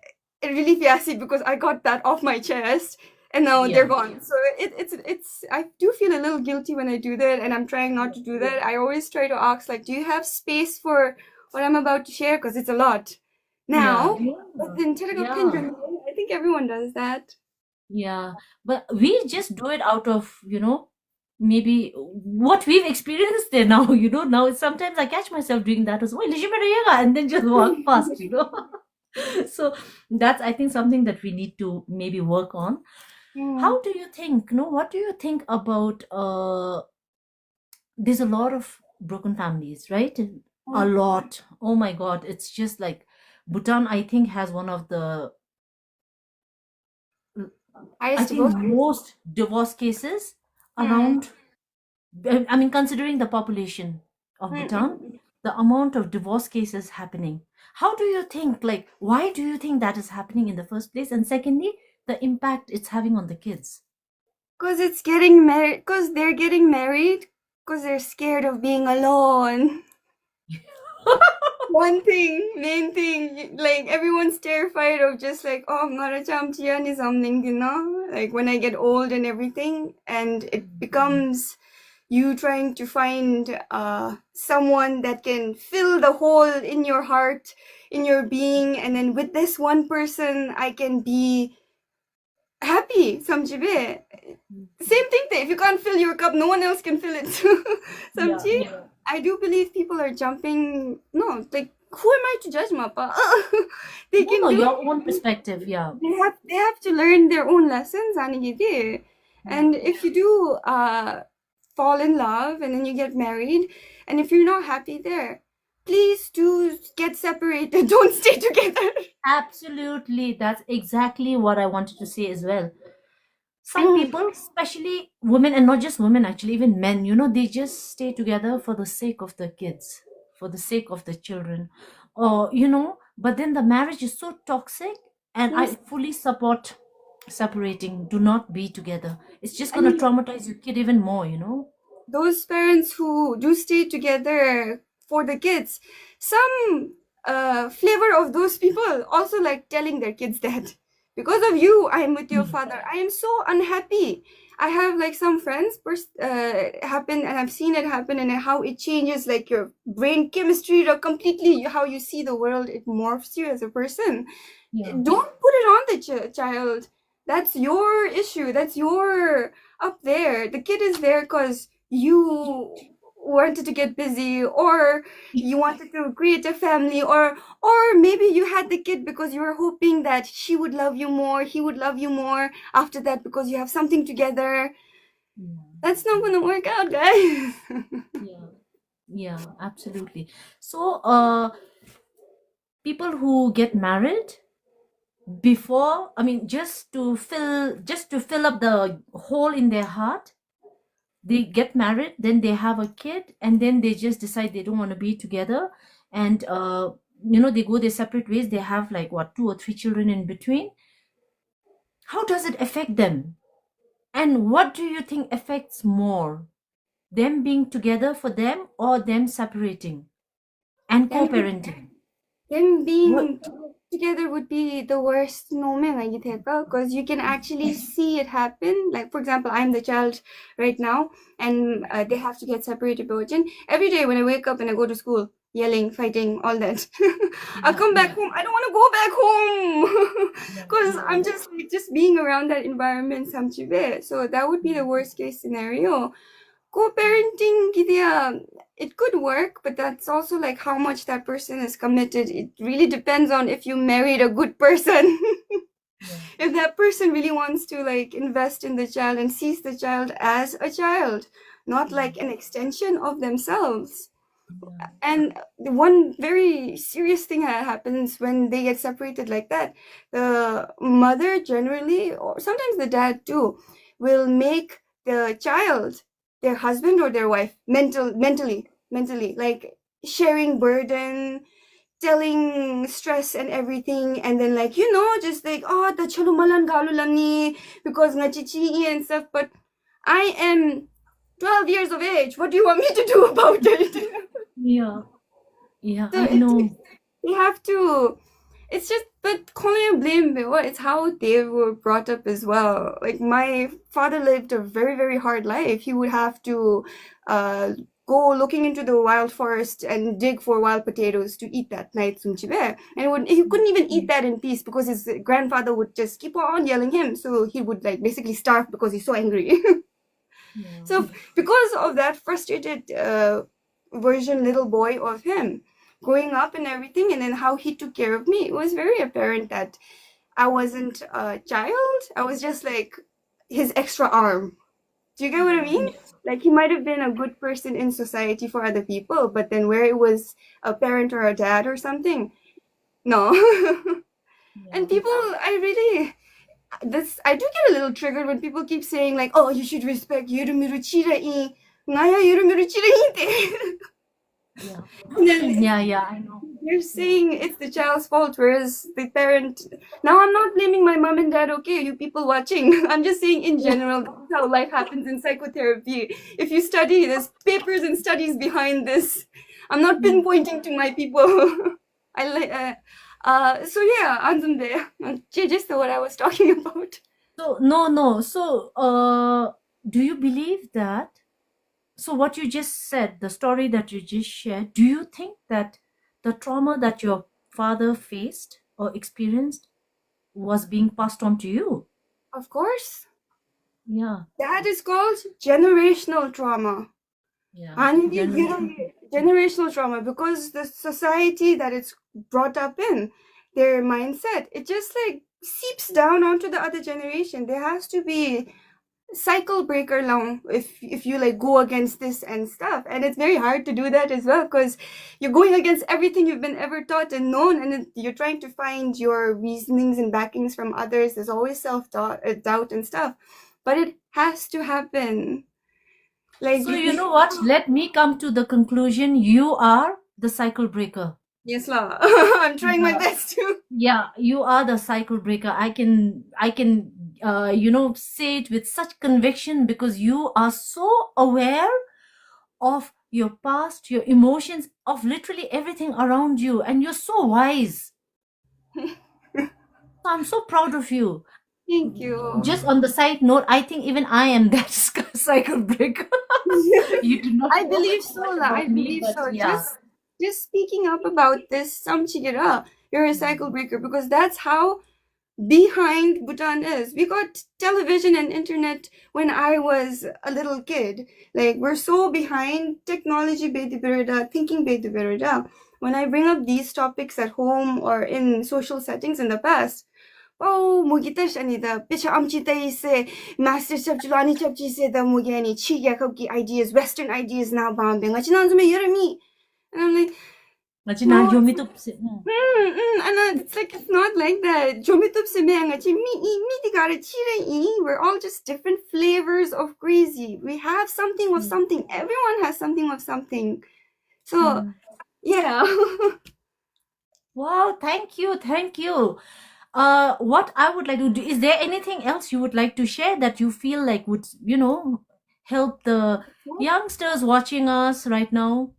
relief yasi because I got that off my chest and now they're Yeah. gone. So it's I do feel a little guilty when I do that and I'm trying not to do that. I always try to ask like, do you have space for what I'm about to share? Because it's a lot. Yeah. Now, but then Yeah. I think everyone does that. Yeah. But we just do it out of, maybe what we've experienced there now, now sometimes I catch myself doing that as well, and then just walk past. So that's, I think, something that we need to maybe work on. Mm. How do you think, what do you think about there's a lot of broken families, right? A Mm. lot. Oh my God, it's just like Bhutan, I think, has one of the, I Highest think, divorce rate? most divorce cases Mm. around. I mean, considering the population of Mm. Bhutan, the amount of divorce cases happening. How do you think, like, why do you think that is happening in the first place? And secondly, the impact it's having on the kids. Cause it's getting married. Cause they're getting married. Cause they're scared of being alone. One thing, main thing, like everyone's terrified of just like, oh, I'm not a champion is something, you know? Like when I get old and everything, and it becomes you trying to find someone that can fill the hole in your heart, in your being, and then with this one person, I can be happy. Samjibe. Same thing. If you can't fill your cup, no one else can fill it. Yeah, Samji. yeah. I do believe people are jumping. No, like who am I to judge, Mappa? They No, can no, do your it. own perspective. Yeah, They have to learn their own lessons, Anigidi. yeah. And if you do fall in love and then you get married, and if you're not happy there, please do get separated. Don't stay together. Absolutely. That's exactly what I wanted to say as well. Some Mm. people, especially women, and not just women, actually, even men, they just stay together for the sake of the kids, for the sake of the children. Or, but then the marriage is so toxic, and I Yes. fully support separating. Do not be together. It's just going to And traumatize your kid even more. those parents who do stay together for the kids, some flavor of those people also like telling their kids that because of you I'm with your Mm. father, I am so unhappy. I have like some friends happen, and I've seen it happen, and how it changes like your brain chemistry or completely how you see the world. It morphs you as a person. Yeah. Don't put it on the child. That's your issue. That's your up there. The kid is there because you wanted to get busy, or you wanted to create a family, or maybe you had the kid because you were hoping that she would love you more, he would love you more after that because you have something together. Yeah. That's not going to work out, guys. Yeah. Yeah, absolutely. So, people who get married before, I mean, just to fill up the hole in their heart, they get married, then they have a kid, and then they just decide they don't want to be together, and they go their separate ways. They have like what, 2 or 3 children in between. How does it affect them? And what do you think affects more? Them being together for them, or them separating and Them co-parenting? them What? being together would be the worst moment, like because you can actually see it happen. Like for example, I'm the child right now, and they have to get separated. Virgin every day when I wake up and I go to school, yelling, fighting, all that. I'll Yeah, come back yeah, home. I don't want to go back home yeah, because yeah, I'm just like just being around that environment. So that would be the worst case scenario. Co-parenting, Gidea, it could work, but that's also like how much that person is committed. It really depends on if you married a good person. yeah, If that person really wants to like invest in the child and sees the child as a child, not yeah, like an extension of themselves. yeah. And the one very serious thing that happens when they get separated like that, the mother generally, or sometimes the dad too, will make the child their husband or their wife mentally, like sharing burden, telling stress and everything, and then like just like oh the chulumalan galulani because ngachichi and stuff. But I am 12 years of age. What do you want me to do about it? Yeah, yeah, So I know. they have to. It's just, but calling a blame, it's how they were brought up as well. Like my father lived a very, very hard life. He would have to uh, go looking into the wild forest and dig for wild potatoes to eat that night, sumchibe. And he couldn't even eat that in peace because his grandfather would just keep on yelling him. So he would like basically starve because he's so angry. Yeah, So because of that frustrated version little boy of him, growing up and everything, and then how he took care of me, it was very apparent that I wasn't a child. I was just like his extra arm. Do you get what I Yeah. mean? Like he might have been a good person in society for other people, but then where it was a parent or a dad or something, no. And Yeah. people, I really, this, I do get a little triggered when people keep saying like, "Oh, you should respect Yurumiru Chirai." Naya Yurumiru Chirai. Yeah. And then Yeah. Yeah. I know. you're Yeah. saying it's the child's fault, whereas the parent. Now, I'm not blaming my mom and dad, okay? You people watching. I'm just saying in Yeah. general, this is how life happens in psychotherapy. If you study, there's papers and studies behind this. I'm not Yeah. pinpointing to my people. I like. So yeah, Anzumbe. Just what I was talking about. So no, no. So, do you believe that? So what you just said, the story that you just shared, do you think that the trauma that your father faced or experienced was being passed on to you? Of course, Yeah. that is called generational trauma. Yeah. And Generation. generational trauma, because the society that it's brought up in, their mindset, it just like seeps down onto the other generation. There has to be cycle breaker long if you like go against this and stuff, and it's very hard to do that as well because you're going against everything you've been ever taught and known, and you're trying to find your reasonings and backings from others. There's always doubt and stuff, but it has to happen. Like So you know what? Let me come to the conclusion. You are the cycle breaker. yes, lah. I'm trying my Yeah. best to. Yeah, you are the cycle breaker. I can say it with such conviction because you are so aware of your past, your emotions, of literally everything around you, and you're so wise. So I'm so proud of you. Thank you. Just on the side note, I think even I am that cycle breaker. You do not I know believe so, much lah. I about me, believe but so. yeah. Just speaking up about this, samchigira, you're a cycle breaker, because that's how behind Bhutan is. We got television and internet when I was a little kid. Like we're so behind technology, thinking. When I bring up these topics at home or in social settings in the past, oh, mugitas anida. Bicha amchita say master chapchulani chapchi say the mugani chigakaki ideas, Western ideas now bombing. Lachinanzume Yeremi. And I'm like, Imagine, no, you it's me to and it's like it's not like that. Jomitub semanga chi mi digara chire. We're all just different flavors of crazy. We have something of something. Everyone has something of something. So yeah. Wow, thank you, thank you. What I would like to do, is there anything else you would like to share that you feel like would, help the youngsters watching us right now?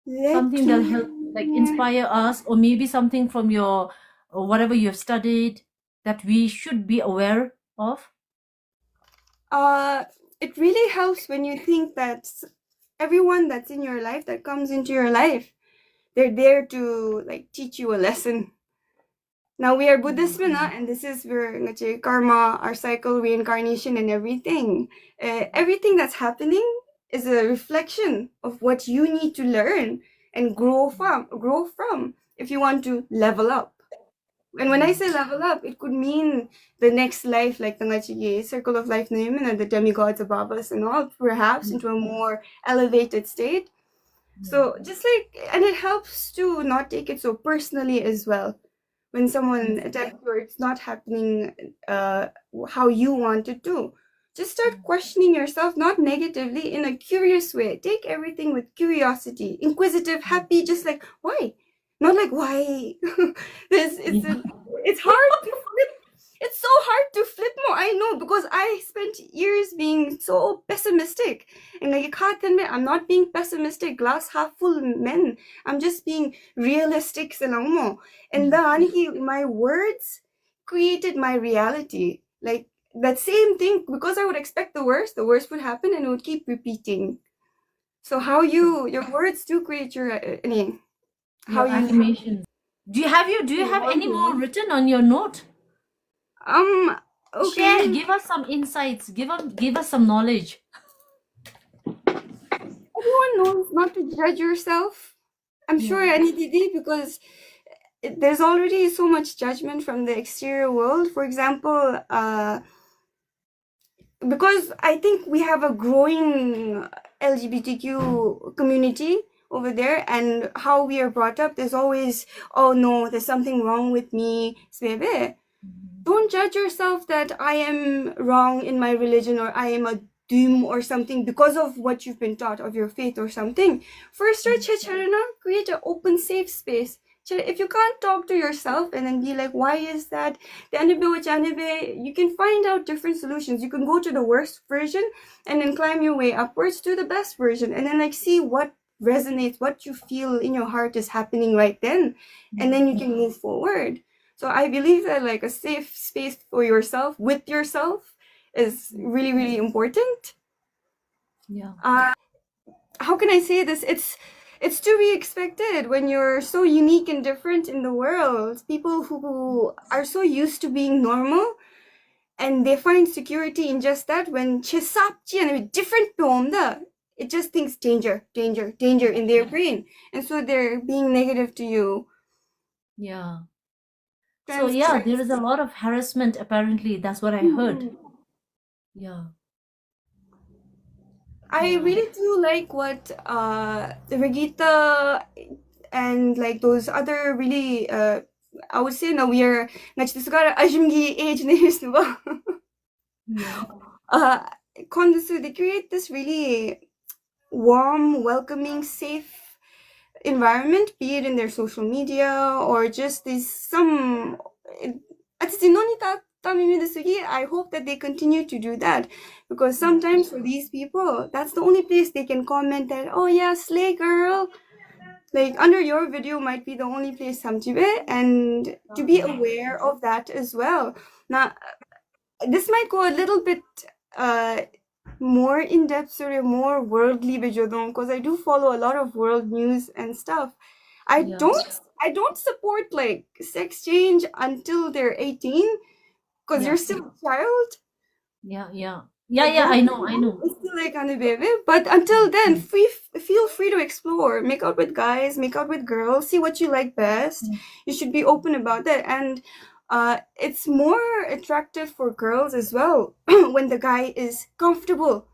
Let Something that'll help, like, me. inspire us, or maybe something from your, or whatever you have studied that we should be aware of? Uh, it really helps when you think that everyone that's in your life, that comes into your life, they're there to like teach you a lesson. Now we are Buddhist na, and this is where karma, our cycle, reincarnation, and everything. Everything that's happening is a reflection of what you need to learn and grow from. Grow from if you want to level up. And when I say level up, it could mean the next life, like the Ngachige circle of life Naiman and the demigods above us and all, perhaps into a more elevated state. So just like, and it helps to not take it so personally as well. When someone attacks you or it's not happening how you want it to, just start questioning yourself, not negatively, in a curious way. Take everything with curiosity, inquisitive, happy, just like, why? Not like, why? It's hard to flip. It's so hard to flip more. I know, because I spent years being so pessimistic. And like, I'm not being pessimistic, glass half full men. I'm just being realistic sa lang mo. And then my words created my reality. Like that same thing, because I would expect the worst would happen and it would keep repeating. So your words do create your how Your you affirmations. Do you have any more written on your note? Share, okay. give us some insights, give us some knowledge. Everyone knows not to judge yourself. I'm sure Yeah. any Didi, because there's already so much judgment from the exterior world. For example, because I think we have a growing LGBTQ community over there, and how we are brought up, there's always, oh no, there's something wrong with me. Svebe. Mhm. Don't judge yourself that I am wrong in my religion, or I am a doom or something because of what you've been taught of your faith or something. First, start Charana, create an open, safe space. If you can't talk to yourself and then be like, why is that? You can find out different solutions. You can go to the worst version and then climb your way upwards to the best version, and then like see what resonates, what you feel in your heart is happening right then, and then you can move forward. So I believe that like a safe space for yourself with yourself is really, really important. Yeah. How can I say this? It's to be expected when you're so unique and different in the world. People who are so used to being normal, and they find security in just that, when chisapchi and a different poem, it just thinks danger, danger, danger in their brain. And so they're being negative to you. Yeah. So Trans yeah, there is a lot of harassment apparently. That's what I heard. Mhm. Yeah. I Yeah. really do like what Regita and like those other really I would say no, we are nga ajumgi age names ba. Yeah. uh Kondesu, they create this really warm, welcoming, safe environment, be it in their social media or just this some at I hope that they continue to do that, because Yeah. sometimes for these people, that's the only place they can comment that, oh yeah, slay girl. Like under your video might be the only place samjibe, and to be Yeah. aware of that as well. Now, this might go a little bit uh more in depth or more worldly because I do follow a lot of world news and stuff. I Yeah. don't I don't support like sex change until they're 18, because you're Yeah. still a child. Yeah. Yeah. Yeah. Like Yeah. don't I know. I know. it's still like on a baby. But until then, feel free to explore. Make out with guys, make out with girls, see what you like best. You should be open about that. And it's more attractive for girls as well when the guy is comfortable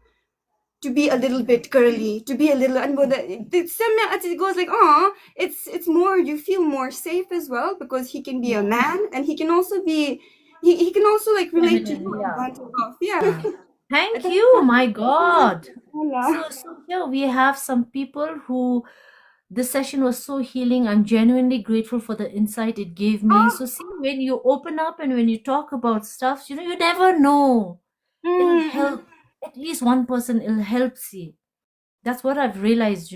to be a little bit girly, to be a little, and it goes like, oh, it's more, you feel more safe as well, because he can be a Yeah. man, and he can also be, he can also like relate to Feminine. you and Yeah. bounce it off. Yeah. Yeah. Thank That's you. My God. Wala. So here we have some people who this session was so healing. I'm genuinely grateful for the insight it gave me. Ah, So see, when you open up and when you talk about stuff, you never know. It'll mm, help at least one person. It'll help see. That's what I've realized.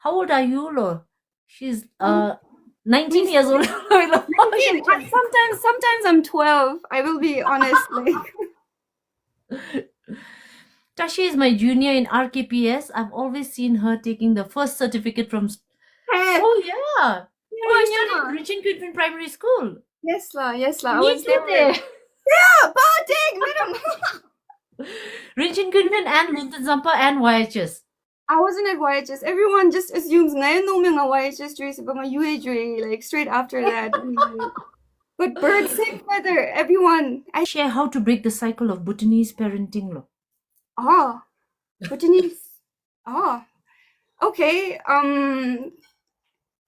How old are you, Lo? She's um, 19 Miss years old. 19. Sometimes I'm 12. I will be honest. Like, Tashi is my junior in RKPS. I've always seen her taking the first certificate from. hey, Oh, yeah. Oh, you studied yeah. Richard Quinton Primary School. Yes la. I Me was too there. there. Yeah, Batik, madam. Richard Quinton and Linton Zampa and YHS. I wasn't at YHS. Everyone just assumes ngayon no mga YHS jury sa mga UA jury, like straight after that. But bird same feather, everyone. Share how to break the cycle of Bhutanese parenting. Lo. Ah, Bhutanese. Ah, okay.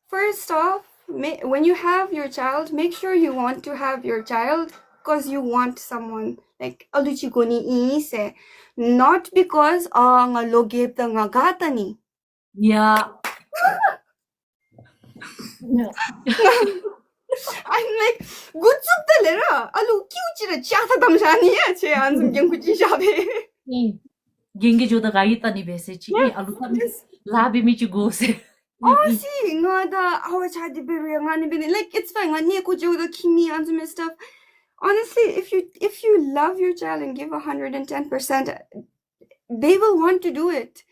First off, when you have your child, make sure you want to have your child because you want someone like aluchiko ni ise, not because nga logib da nga gata ni. Yeah. Yeah. I'm like, gutsuk talera. Alu kiuchira chata damshaniya che anzum gyangkuchi shabe. Genge joda gaita ni bese chi Yes, aluta mi yes. labi mi chi gose. Oh, see, nga da awa chadi biri nga ni bini. Like, it's fine. Nga niya ko joda kimi anzum and stuff. Honestly, if you love your child and give 110%, they will want to do it.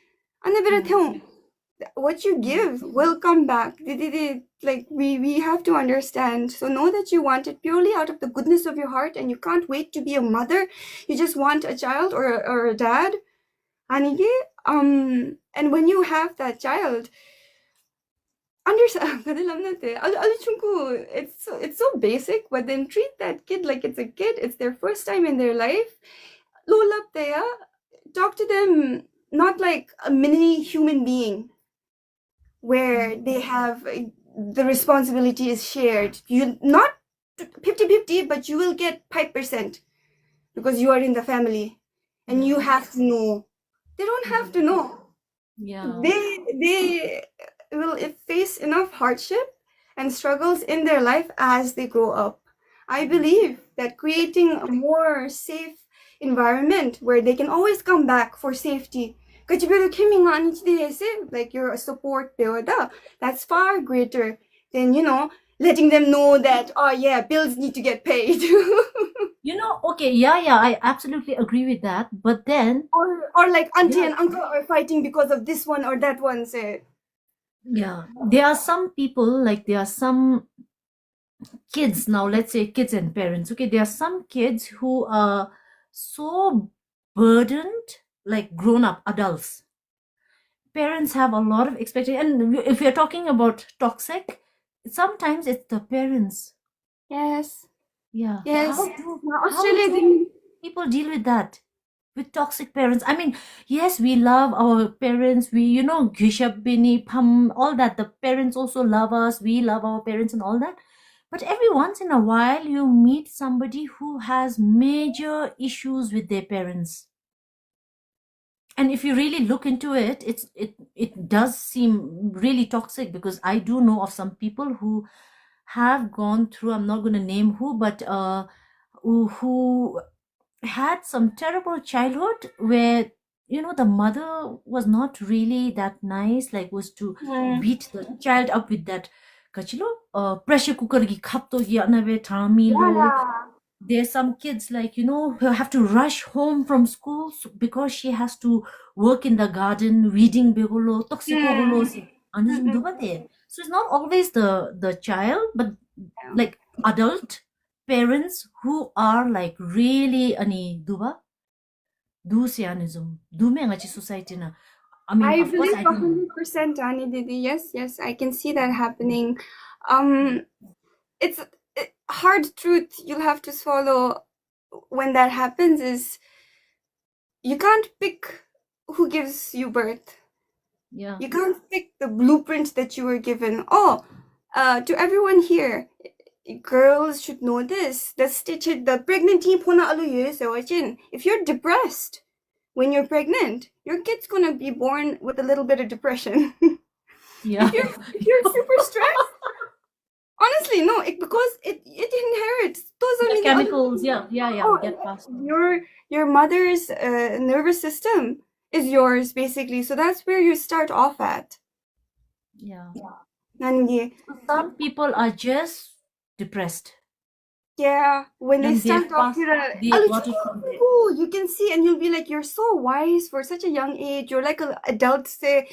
What you give will come back. Like we have to understand. So know that you want it purely out of the goodness of your heart, and you can't wait to be a mother. You just want a child or a dad. And when you have that child, it's so basic, but then treat that kid like it's a kid. It's their first time in their life. Lolap there. Talk to them not like a mini human being where they have the responsibility is shared. You not 50-50, but you will get 5% because you are in the family and you have to know. They don't have to know. Yeah. They will face enough hardship and struggles in their life as they grow up. I believe that creating a more safe environment where they can always come back for safety. Like you're a support there, that's far greater than, letting them know that, oh yeah, bills need to get paid. Okay, yeah, I absolutely agree with that. But then, or like auntie yeah, and uncle are fighting because of this one or that one, say. yeah, there are some people, like there are some kids now, let's say kids and parents. Okay, there are some kids who are so burdened, like grown up adults. Parents have a lot of expectation. And if you're talking about toxic, sometimes it's the parents. Yes. Yeah. Yes. How Australia do people deal with that? With toxic parents? I mean, yes, we love our parents. We, Gishab Bini, Pam, all that. The parents also love us. We love our parents and all that. But every once in a while, you meet somebody who has major issues with their parents. And if you really look into it, it does seem really toxic, because I do know of some people who have gone through, I'm not going to name who, but who had some terrible childhood where the mother was not really that nice, like was to beat the child up with that kachilo pressure cooker gi khapto gi anabe thami lo. Yeah. There's some kids, like who have to rush home from school because she has to work in the garden weeding begolo toxico holo si anizum Mm-mm. dubate. So it's not always the child, but Yeah. like adult parents who are like really ani duba do sianism do me ngachi society na. I mean, I of course, believe I don't know. 100%, Ani Didi. Yes, yes, I can see that happening. Um, it's hard truth you'll have to swallow when that happens is you can't pick who gives you birth. Yeah. You can't pick the blueprint that you were given. Oh, to everyone here, girls should know this. The pregnant if you're depressed when you're pregnant, your kid's gonna be born with a little bit of depression. Yeah. If you're super stressed, honestly, no, because it inherits. Those are The mean chemicals, yeah, oh, get passed on. your mother's nervous system is yours basically. So that's where you start off at. Yeah. Nangi. Some people are just depressed, Yeah, when they and start they've off passed, with a they got it from there. you can see and you'll be like, you're so wise for such a young age. You're like an adult. Say,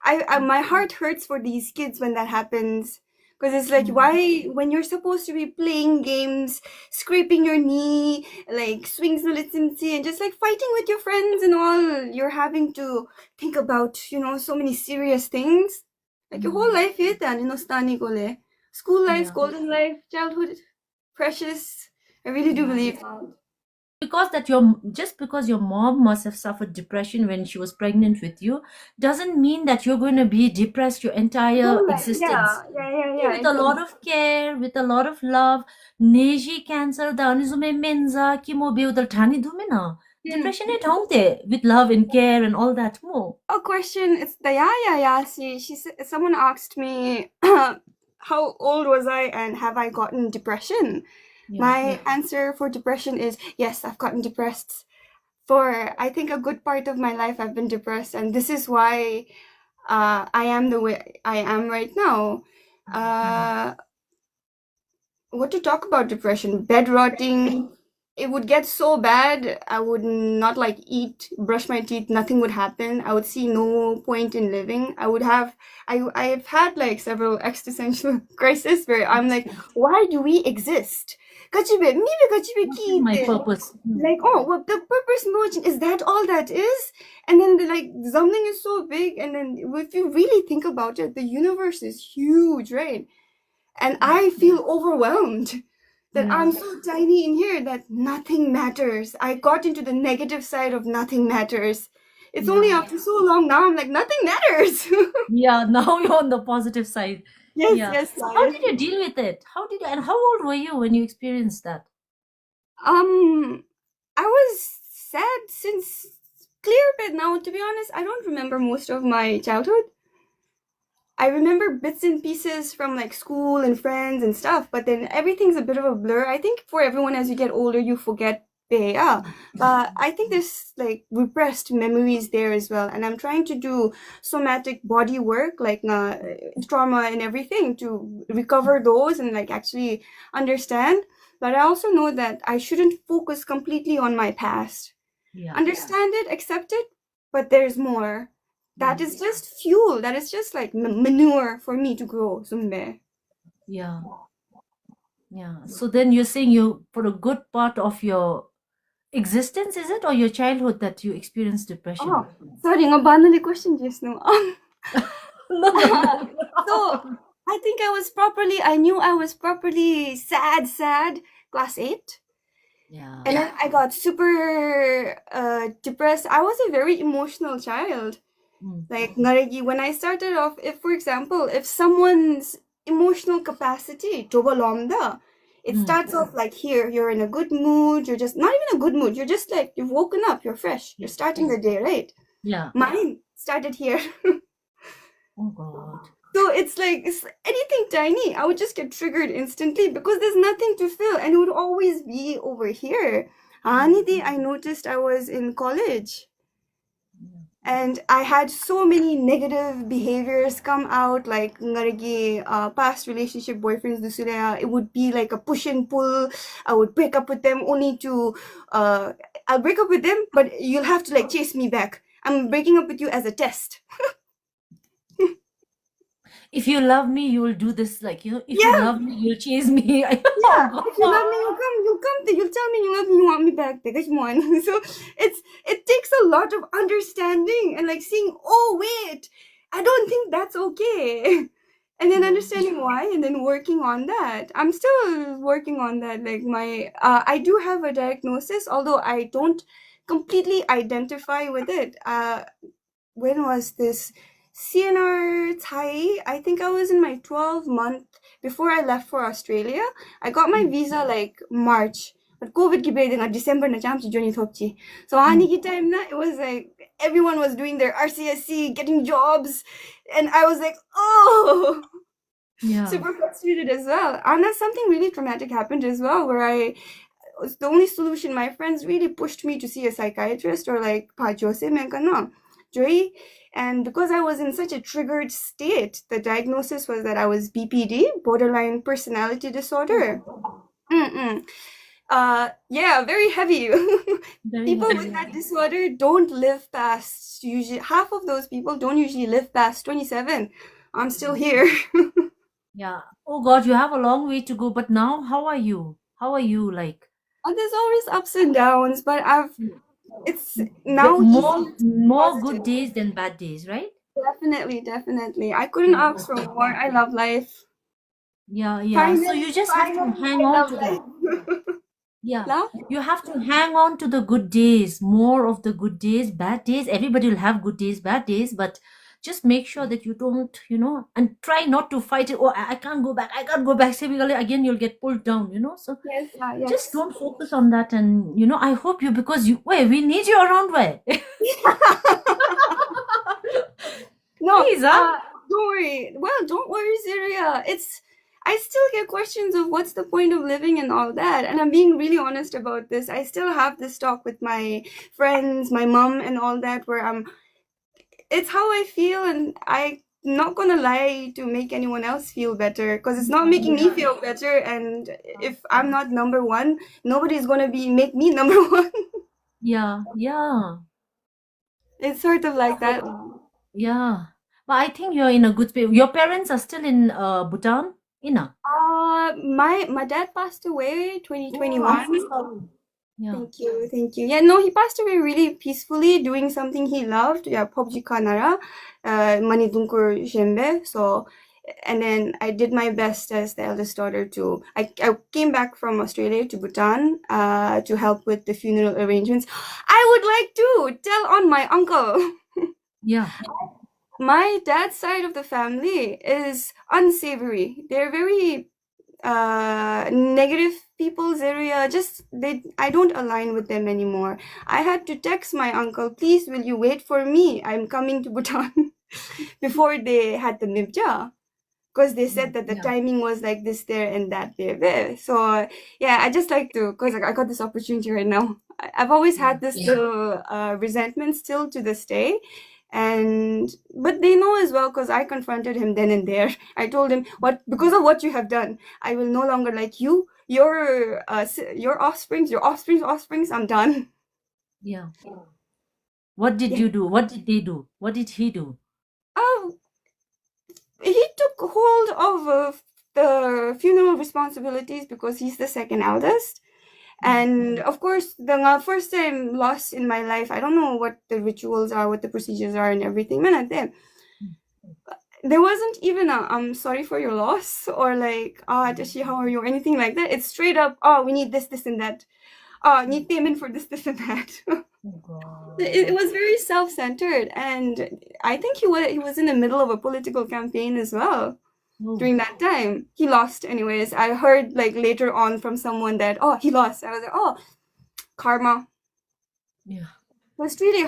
my heart hurts for these kids when that happens. Because it's like, Mm. why, when you're supposed to be playing games, scraping your knee, like swings militancy, and just like fighting with your friends and all, you're having to think about, so many serious things. Like your whole life, stani gole. School life, Yeah. golden life, childhood, precious. I really do Yeah. believe that. Because just because your mom must have suffered depression when she was pregnant with you doesn't mean that you're going to be depressed your entire Whole life, existence. yeah, yeah, yeah, Okay, yeah. with a lot of care, with a lot of love, neji cancer da anizume menza kimo beudal thani dumena. Hmm. Depression it haunte with love and care and all that more. A question. It's the yeah. Someone asked me, how old was I and have I gotten depression? Yeah. My answer for depression is yes. I've gotten depressed. For I think a good part of my life, I've been depressed, and this is why I am the way I am right now. What to talk about depression? Bed rotting. It would get so bad, I would not like eat, brush my teeth, nothing would happen. I would see no point in living. I've had like several existential crises where I'm like, why do we exist? Kachibe, mibe kachibe What is my kite. purpose? Like, oh, well, the purpose motion, is that all that is? And then like something is so big, and then if you really think about it, the universe is huge, right? And I feel overwhelmed that Yeah. I'm so tiny in here that nothing matters. I got into the negative side of nothing matters. It's only Yeah. after so long now I'm like, nothing matters. Yeah. Now you're on the positive side. Yes, Yeah. yes, So how yes. did you deal with it? How did you, and how old were you when you experienced that? Um, I was sad since clear bit now. To be honest, I don't remember most of my childhood. I remember bits and pieces from like school and friends and stuff, but then everything's a bit of a blur. I think for everyone as you get older, you forget. Yeah, but I think there's like repressed memories there as well, and I'm trying to do somatic body work, like trauma and everything, to recover those and like actually understand. But I also know that I shouldn't focus completely on my past. Yeah. Understand it, accept it, but there's more. That is Yes. just fuel. That is just like manure for me to grow someday. Yeah. Yeah. So then you're saying you, for a good part of your existence, is it, or your childhood that you experienced depression? Oh, sorry, nga banali question just now. No, no, no. So I think I knew I was properly sad, class 8. Yeah. And then I got super depressed. I was a very emotional child. Mm, Like ngarigi, when I started off, if for example, if someone's emotional capacity tobalomda, it mm. starts off like here, you're in a good mood, you're just not even a good mood, you're just like you've woken up, you're fresh, you're starting the day, right? Yeah. Mine started here. Oh God. So it's like it's anything tiny, I would just get triggered instantly because there's nothing to feel, and it would always be over here. Anidi, I noticed I was in college. And I had so many negative behaviors come out, like ngarigi past relationship boyfriends dusura. It would be like a push and pull. I would break up with them only to I'll break up with them, but you'll have to like chase me back. I'm breaking up with you as a test. If you love me, you will do this. Like, if you Yeah, love me, you'll chase me. yeah. Oh If you love me, you'll come, you'll tell me you love me, you want me back. Come on. So it takes a lot of understanding and like seeing, oh wait, I don't think that's okay. And then God. understanding why and then working on that. I'm still working on that. Like my I do have a diagnosis, although I don't completely identify with it. When was this? CNR Thai. I think I was in my 12-month before I left for Australia. I got my Mm, visa like March. But COVID ki nga December na cham si Johnny Thopchi. So mm. ani ki time na it was like everyone was doing their RCSC, getting jobs, and I was like, oh, Yeah. super frustrated as well. And that's something really traumatic happened as well, where I was the only solution. My friends really pushed me to see a psychiatrist or like pa Jose Menkana, Joy. And because I was in such a triggered state, the diagnosis was that I was BPD, borderline personality disorder. Mm-mm. Yeah, very heavy. Very People heavy. with that disorder don't live past, usually half of those people don't usually live past 27. I'm still here. Yeah. Oh God, you have a long way to go. But now, how are you? How are you? Like, There's always ups and downs, but it's now more easier to be more good positive. days than bad days, right? Definitely, definitely. I couldn't Yeah. ask for more. I love life. Yeah, yeah. So Finally, you just have to finally, hang I on love to that. life. Yeah. Love? You have to hang on to the good days, more of the good days, bad days. Everybody will have good days, bad days, but just make sure that you don't, and try not to fight it. Oh, I can't go back. I can't go back. Typically, again, you'll get pulled down. So Yes, just yes. don't focus on that. And, I hope you, because we need you around where? No, Please, huh? don't worry. Well, don't worry, Syria. I still get questions of what's the point of living and all that. And I'm being really honest about this. I still have this talk with my friends, my mom, and all that, where it's how I feel, and I'm not gonna lie to make anyone else feel better because it's not making me feel better. And if I'm not number one, nobody's gonna make me number one. Yeah, yeah. It's sort of like that. Yeah. But I think you're in a good space. Your parents are still in Bhutan? Ina. My dad passed away Oh, I'm so 2021. sorry. Yeah. Thank you, thank you. Yeah, no, he passed away really peacefully, doing something he loved. Yeah, PUBG Kanara, Manidunkur Jembe. So, and then I did my best as the eldest daughter to. I came back from Australia to Bhutan to help with the funeral arrangements. I would like to tell on my uncle. Yeah. My dad's side of the family is unsavory. They're very negative people's area. Just they I don't align with them anymore. I had to text my uncle, please will you wait for me, I'm coming to Bhutan. Before they had the nibja, because they said that the Yeah. timing was like this there and that there. So yeah, I just like to, because I got this opportunity right now. I've always Yeah. had this little resentment still to this day. And but they know as well, because I confronted him then and there. I told him, what, because of what you have done, I will no longer like you, your offsprings, I'm done. Yeah. What did Yeah. you do? What did they do? What did he do? Oh, he took hold of the funeral responsibilities because he's the second eldest. Yeah. And of course, the first time loss in my life, I don't know what the rituals are, what the procedures are, and everything. Man, there wasn't even a I'm sorry for your loss, or like, Tashi, how are you, or anything like that. It's straight up, oh, we need this, this, and that. Need payment for this, this, and that. Oh It God. was very self-centered, and I think he was in the middle of a political campaign as well Oh. during that time. He lost, anyways. I heard like later on from someone that, oh, he lost. I was like, oh, karma. Yeah. But truly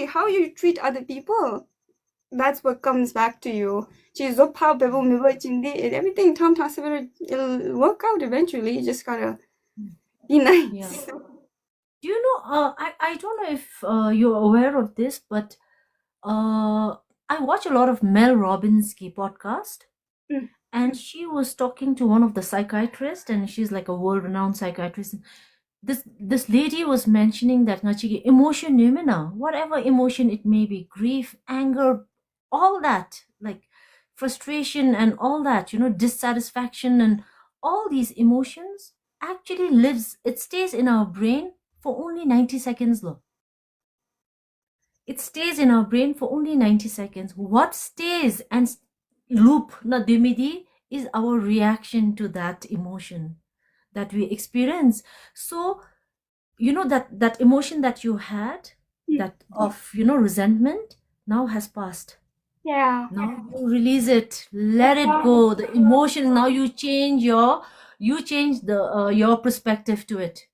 how you treat other people, that's what comes back to you. Everything Tom talks about, it'll work out eventually. You just gotta be Yeah. nice. Do you know, I don't know if you're aware of this, but I watch a lot of Mel Robbins' ki podcast, Mm, and she was talking to one of the psychiatrists, and she's like a world-renowned psychiatrist. This lady was mentioning that ngachi emotion numina, whatever emotion it may be, grief, anger, all that, like frustration and all that, dissatisfaction and all these emotions actually lives, it stays in our brain for only 90 seconds low. It stays in our brain for only 90 seconds. What stays and loop na dimidi is our reaction to that emotion that we experience. So that emotion that you had, mm. that of resentment, now has passed. Yeah. Now you release it, let it go, the emotion. Now you change the your perspective to it.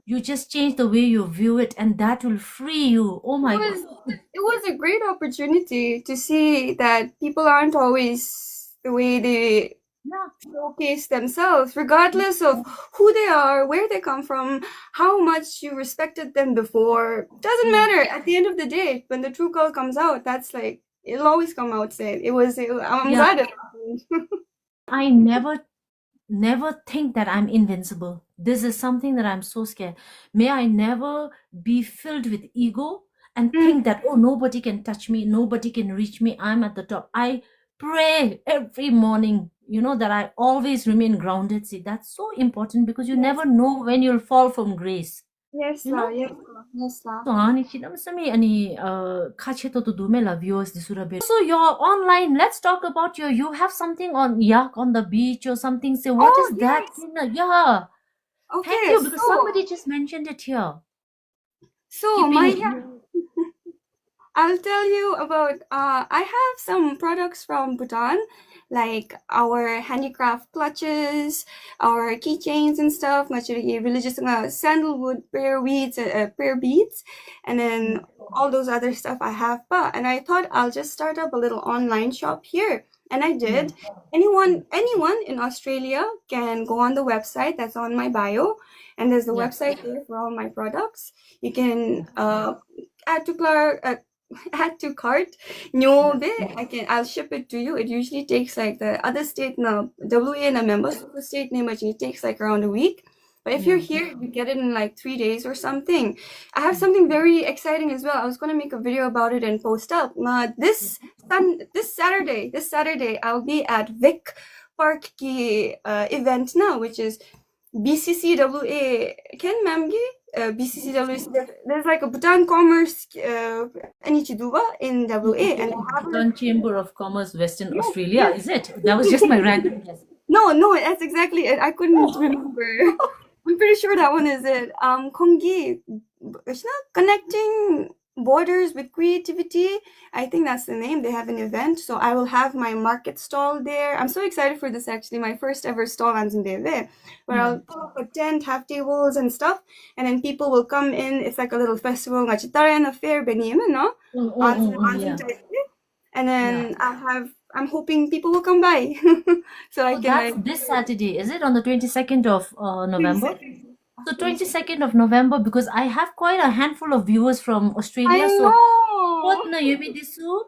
You just change the way you view it, and that will free you. Oh It my god. was it was a great opportunity to see that people aren't always the way they Yeah. showcase themselves, regardless of who they are, where they come from, how much you respected them before. Doesn't Yeah. matter. At the end of the day, when the true color comes out, that's like, it'll always come out. Say I'm Yeah. glad it happened. I never think that I'm invincible. This is something that I'm so scared. May I never be filled with ego and Mm, think that, oh, nobody can touch me, nobody can reach me, I'm at the top. I pray every morning, that I always remain grounded. See, that's so important because you yes, never know when you'll fall from grace. yes, You know? yes, yes, So, ani chidam sami ani kacheto to dumela viewers di surabe. So you're online. Let's talk about you have something on yak on the beach or something. Say, what Oh is that? yes. Yeah. Thank Okay, you, because somebody just mentioned it here. so my Keeping I'll tell you about, I have some products from Bhutan, like our handicraft clutches, our keychains and stuff, actually religious sandalwood prayer beads, and then all those other stuff I have. And I thought I'll just start up a little online shop here. And I yeah. did. Anyone in Australia can go on the website that's on my bio, and there's the Yeah. website there for all my products. You can add to Clark, add to cart. Yeah. Nyobe, I'll ship it to you. It usually takes like the other state na WA na member super state name, it takes like around a week. But if you're Yeah. here, you get it in like 3 days or something. I have something very exciting as well. I was gonna make a video about it and post up. This Saturday, I'll be at Vic park ki event na, which is BCCWA. Can ma'am gi? BCCWA. There's like a Bhutan Commerce Anichiduba in WA, and they have a Bhutan Chamber of Commerce, Western yes, Australia, yes. is it? That was just my random guess. No, no, that's exactly it. I couldn't remember. I'm pretty sure that one is it. Kongi, it's not connecting borders with creativity. I think that's the name. They have an event, so I will have my market stall there. I'm so excited for this. Actually, my first ever stall on Zimbabwe, where Yeah. I'll put up a tent, have tables and stuff, and then people will come in. It's like a little festival. Ngachitara fair, benim, no? Yeah. And Yeah. then I'm hoping people will come by so I So can that's like this Saturday, is it on the 22nd of November? 22nd. So 22nd of November, because I have quite a handful of viewers from I Australia. So know. Potna Yubidisu,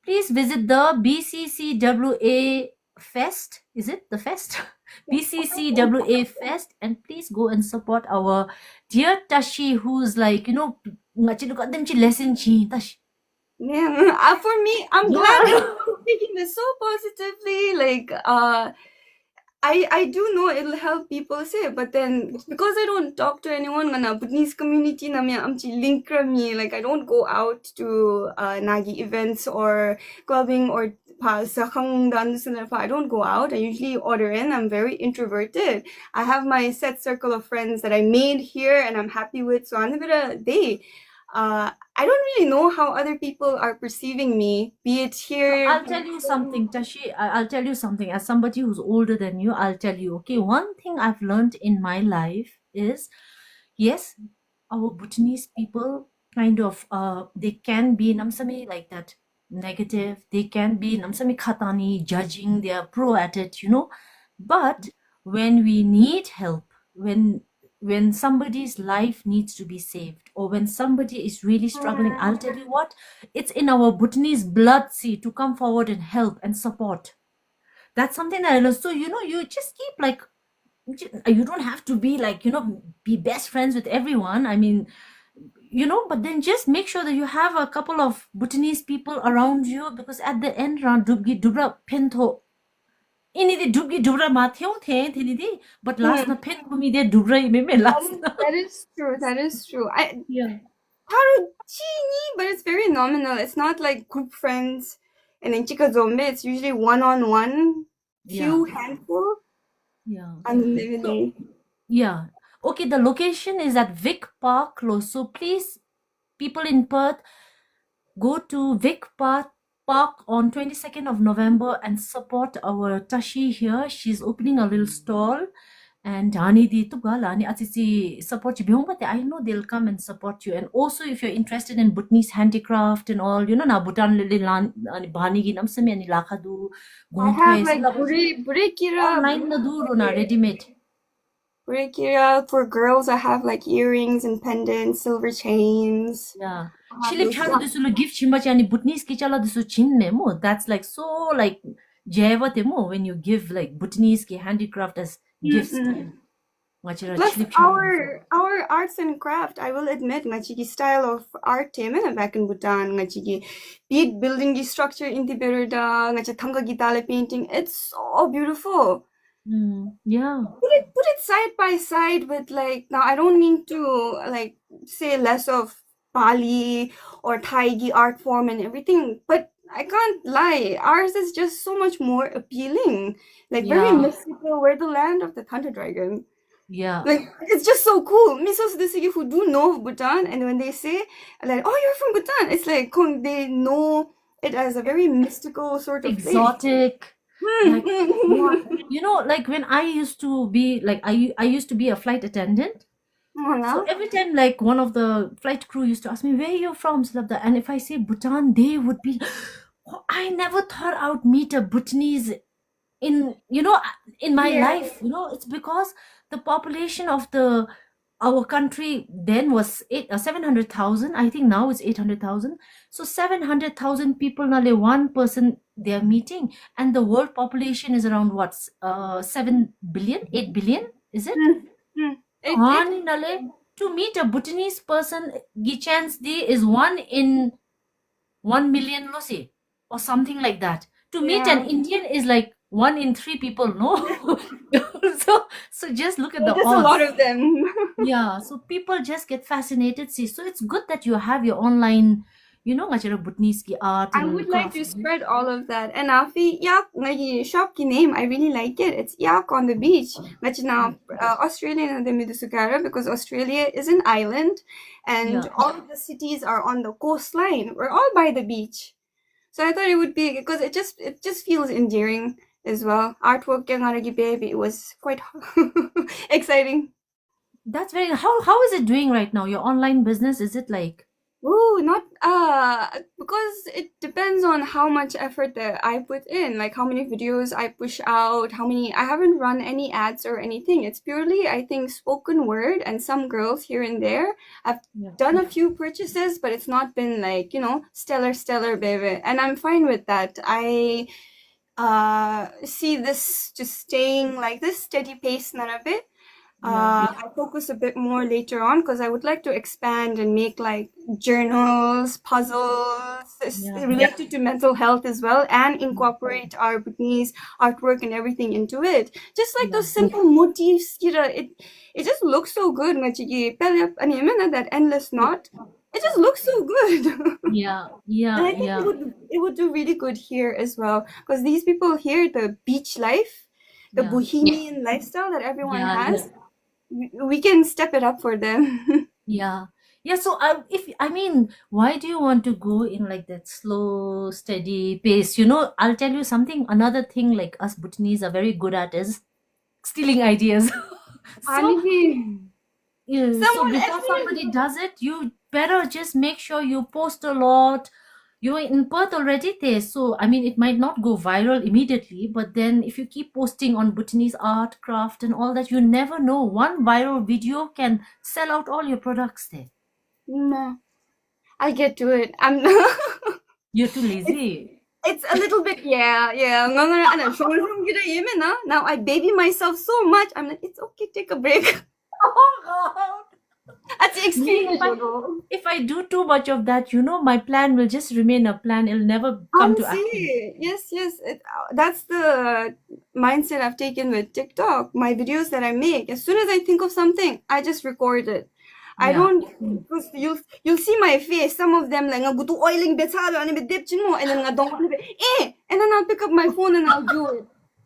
please visit the BCCWA Fest. Is it the fest? BCCWA Fest, and please go and support our dear Tashi, who's like, ngachi look at them chi lesson chi Tashi. Yeah, for me, I'm glad that Yeah. you're taking this so positively. Like, I do know it'll help people say, but then because I don't talk to anyone ngana Bhutanese community na miya amchi link me, like I don't go out to Nagi events or clubbing or sakang dan I don't go out. I usually order in. I'm very introverted. I have my set circle of friends that I made here and I'm happy with. So I'm gonna day. I don't really know how other people are perceiving me, be it No, here. I'll tell you something, Tashi. I'll tell you something. As somebody who's older than you, I'll tell you, okay, one thing I've learned in my life is, yes, our Bhutanese people kind of, they can be namsame like that negative. They can be namsame khatani, judging. They are pro at it. But when we need help, when somebody's life needs to be saved, or when somebody is really struggling, I'll tell you what, it's in our Bhutanese blood, see, to come forward and help and support. That's something that I learned. So, you just keep like, you don't have to be like, be best friends with everyone. I mean, but then just make sure that you have a couple of Bhutanese people around you, because at the end, round dubgi dubra pinto. Ini dubgi dubra mathyo the, but last na pin kumi de dubra me last na. That is true. That is true. Yeah. Haruchini, but it's very nominal. It's not like group friends. And in Chika Zombe, it's usually one-on-one, Yeah. few handful. Yeah. And So, yeah. Okay, the location is at Vic Park Close. So please, people in Perth, go to Vic Park on 22nd of November and support our Tashi here. She's opening a little stall. And Hani di tu Ani atisi support you. But I know they'll come and support you. And also, if you're interested in Bhutanese handicraft and all, na Bhutan lili bani gi namsami ani lakadu I have gunthwe like sila Burekira. online na duro na ready made. Burekira for girls. I have like earrings and pendants, silver chains. Yeah. I have Chilip those chalo disu gift chimba chani Bhutanese ki chala disu chin memo. That's like so like jeva temo when you give like Bhutanese ki handicraft as gifts. Ngachira Plus chilip chalo disu. our arts and craft, I will admit, ngachigi style of art team back in Bhutan, ngachigi bead building the structure in Tiberuda, ngachi thanga gitale painting. It's so beautiful. Yeah. Put it side by side with like now I don't mean to like say less of Pali or Taigi art form and everything, but I can't lie. Ours is just so much more appealing. Like very Yeah. mystical. We're the land of the Thunder Dragon. Yeah. Like it's just so cool. Misos Desigi who do know Bhutan, and when they say like, "Oh, you're from Bhutan," it's like they know it as a very mystical sort of place. Exotic. Like, like when I used to be like I used to be a flight attendant. So every time like one of the flight crew used to ask me, where are you from, Slabda? And if I say Bhutan, they would be, oh, I never thought I would meet a Bhutanese in in my life. It's because the population of our country then was 700,000. I think now it's 800,000. So 700,000 people, nale one person they are meeting, and the world population is around what 7 billion, 8 billion, is it? Hani nale to meet a Bhutanese person, the chance day is 1 in 1 million, lo say, or something like that. To meet an Indian is like One in three people know. So just look at the Just a lot odds. of them. Yeah, so people just get fascinated. See, so it's good that you have your online, ngayon Bhutanese ki art I would and like craft. to spread all of that. And Afi, yak, nagi shop ki name, I really like it. It's Yak on the beach. But now, Australia na the Midusugara because Australia is an island and Yeah, all of the cities are on the coastline. We're all by the beach. So I thought it would be because it just feels endearing as well. Artwork yang aragi baby it was quite exciting. that's very. How is it doing right now? Your online business, is it like? Ooh, not because it depends on how much effort that I put in, like how many videos I push out, how many I haven't run any ads or anything. It's purely, I think, spoken word and some girls here and there. I've Yeah, done a few purchases, but it's not been like, stellar baby. And I'm fine with that. I see this just staying like this steady pace narabe. yeah, I focus a bit more later on because I would like to expand and make like journals, puzzles yeah, related to mental health as well, and incorporate our Bhutanese artwork and everything into it. Just like yeah, those simple motifs, it just looks so good. That endless knot, it just looks so good. yeah, And yeah, I think yeah, it would do really good here as well because these people here, the beach life, the yeah, bohemian lifestyle that everyone yeah, yeah. has, we can step it up for them. Yeah. Yeah, so if I mean, why do you want to go in like that slow, steady pace? I'll tell you something. Another thing like us Bhutanese are very good at is stealing ideas. So, Anigi, yeah, so someone before somebody does it, you better just make sure you post a lot. You're in Perth already there, so I mean, it might not go viral immediately, but then if you keep posting on Bhutanese art, craft, and all that, you never know. One viral video can sell out all your products there. no, I get to it. You're too it's lazy. it's a little bit, yeah. Now I baby myself so much. I'm like, it's okay, take a break. Oh God. That's the Me, extreme. if I do too much of that, my plan will just remain a plan. It'll never come to action. See, yes. That's the mindset I've taken with TikTok. My videos that I make, as soon as I think of something, I just record it. I Yeah. don't, because you'll see my face. Some of them like nga gusto oiling betsalo ani bidip chin mo, and then nga dong and then I'll pick up my phone and I'll do it.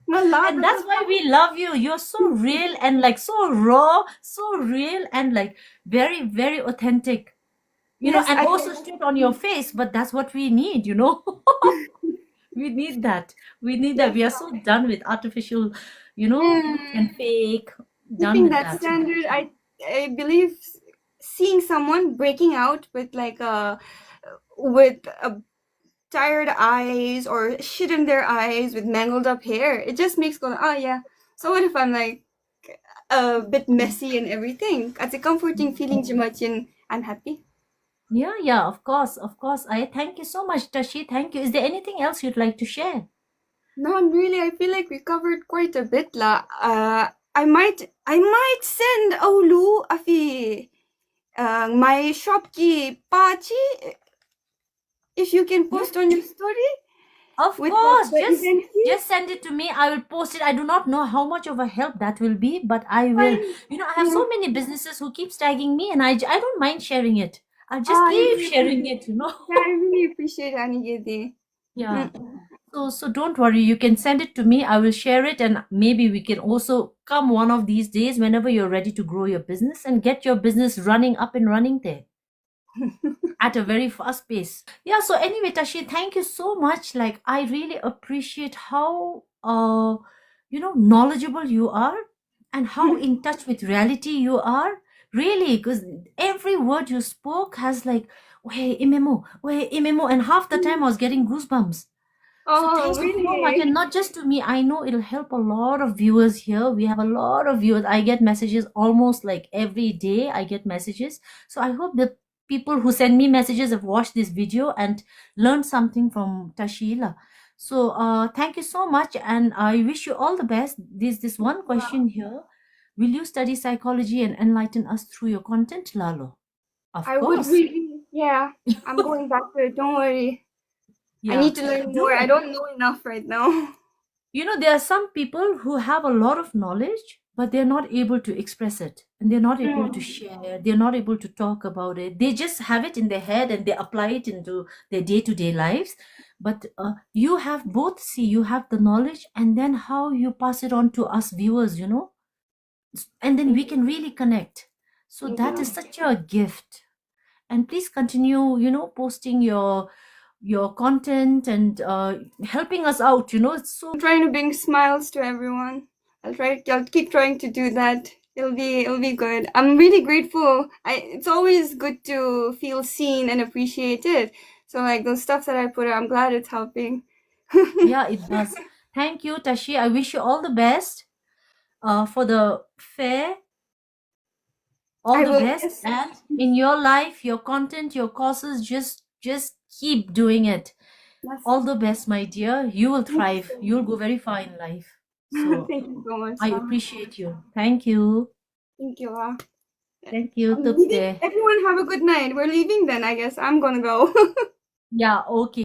Nga And lado that's why we love you. You're so real and like so raw, so real and like very, very authentic. Yes, And I also straight on your face, but that's what we need. We need that. We need that. yes. We are so done with artificial, Mm, and fake. Done keeping with that that. standard, I believe seeing someone breaking out with like a tired eyes or shit in their eyes with mangled up hair. It just makes go, oh yeah. So what if I'm like a bit messy and everything? It's a comforting feeling, Jimachin. I'm happy. Yeah, yeah, of course, of course. I thank you so much, Tashi. Thank you. Is there anything else you'd like to share? Not really. I feel like we covered quite a bit la. I might send Aulu afi my shopkeep pachi if you can Yeah, post on your story of with the, course. the Just event key. just send it to me. I will post it. I do not know how much of a help that will be, but I will. Fine. I have Yeah. so many businesses who keep tagging me, and I don't mind sharing it. I'll just I keep really sharing appreciate. it. Yeah, I really appreciate Anigedi. Yeah. Mm. So don't worry. You can send it to me. I will share it, and maybe we can also come one of these days whenever you're ready to grow your business and get your business running up and running there at a very fast pace. Yeah, so anyway, Tashi, thank you so much. Like, I really appreciate how knowledgeable you are and how in touch with reality you are. Really, because every word you spoke has like, wait, imemo, and half the time I was getting goosebumps. So Oh, thank you so much. And really? not just to me, I know it'll help a lot of viewers here. We have a lot of viewers. I get messages almost like every day. I get messages. So I hope the people who send me messages have watched this video and learned something from Tashila. So thank you so much. And I wish you all the best. There's this one question here. Will you study psychology and enlighten us through your content, Lalo? Of I would course. really, yeah. I'm going back to it. Don't worry. I Yeah. need to learn more. I Do. don't know enough right now. You know, there are some people who have a lot of knowledge, but they're not able to express it, and they're not able to Mm. share, they're not able to talk about it. They just have it in their head and they apply it into their day-to-day lives. But you have both. See, you have the knowledge, and then how you pass it on to us viewers, and then we can really connect. So Thank that you. is such a gift. And please continue, posting your content and helping us out. It's so. I'm trying to bring smiles to everyone. I'll keep trying to do that. It'll be good. I'm really grateful. It's always good to feel seen and appreciated. So like those stuff that I put out, I'm glad it's helping. Yeah, it does. Thank you, Tashi. I wish you all the best for the fair, all I the will best, miss. and in your life, your content, your courses, just keep doing it. Yes. All the best, my dear. You will Thank you thrive. so You'll much. go very far in life. So Thank you so much. I appreciate you. Thank you. Thank you. Thank you. I'm Took leaving. care. Everyone have a good night. We're leaving then, I guess. I'm gonna go. Yeah, okay.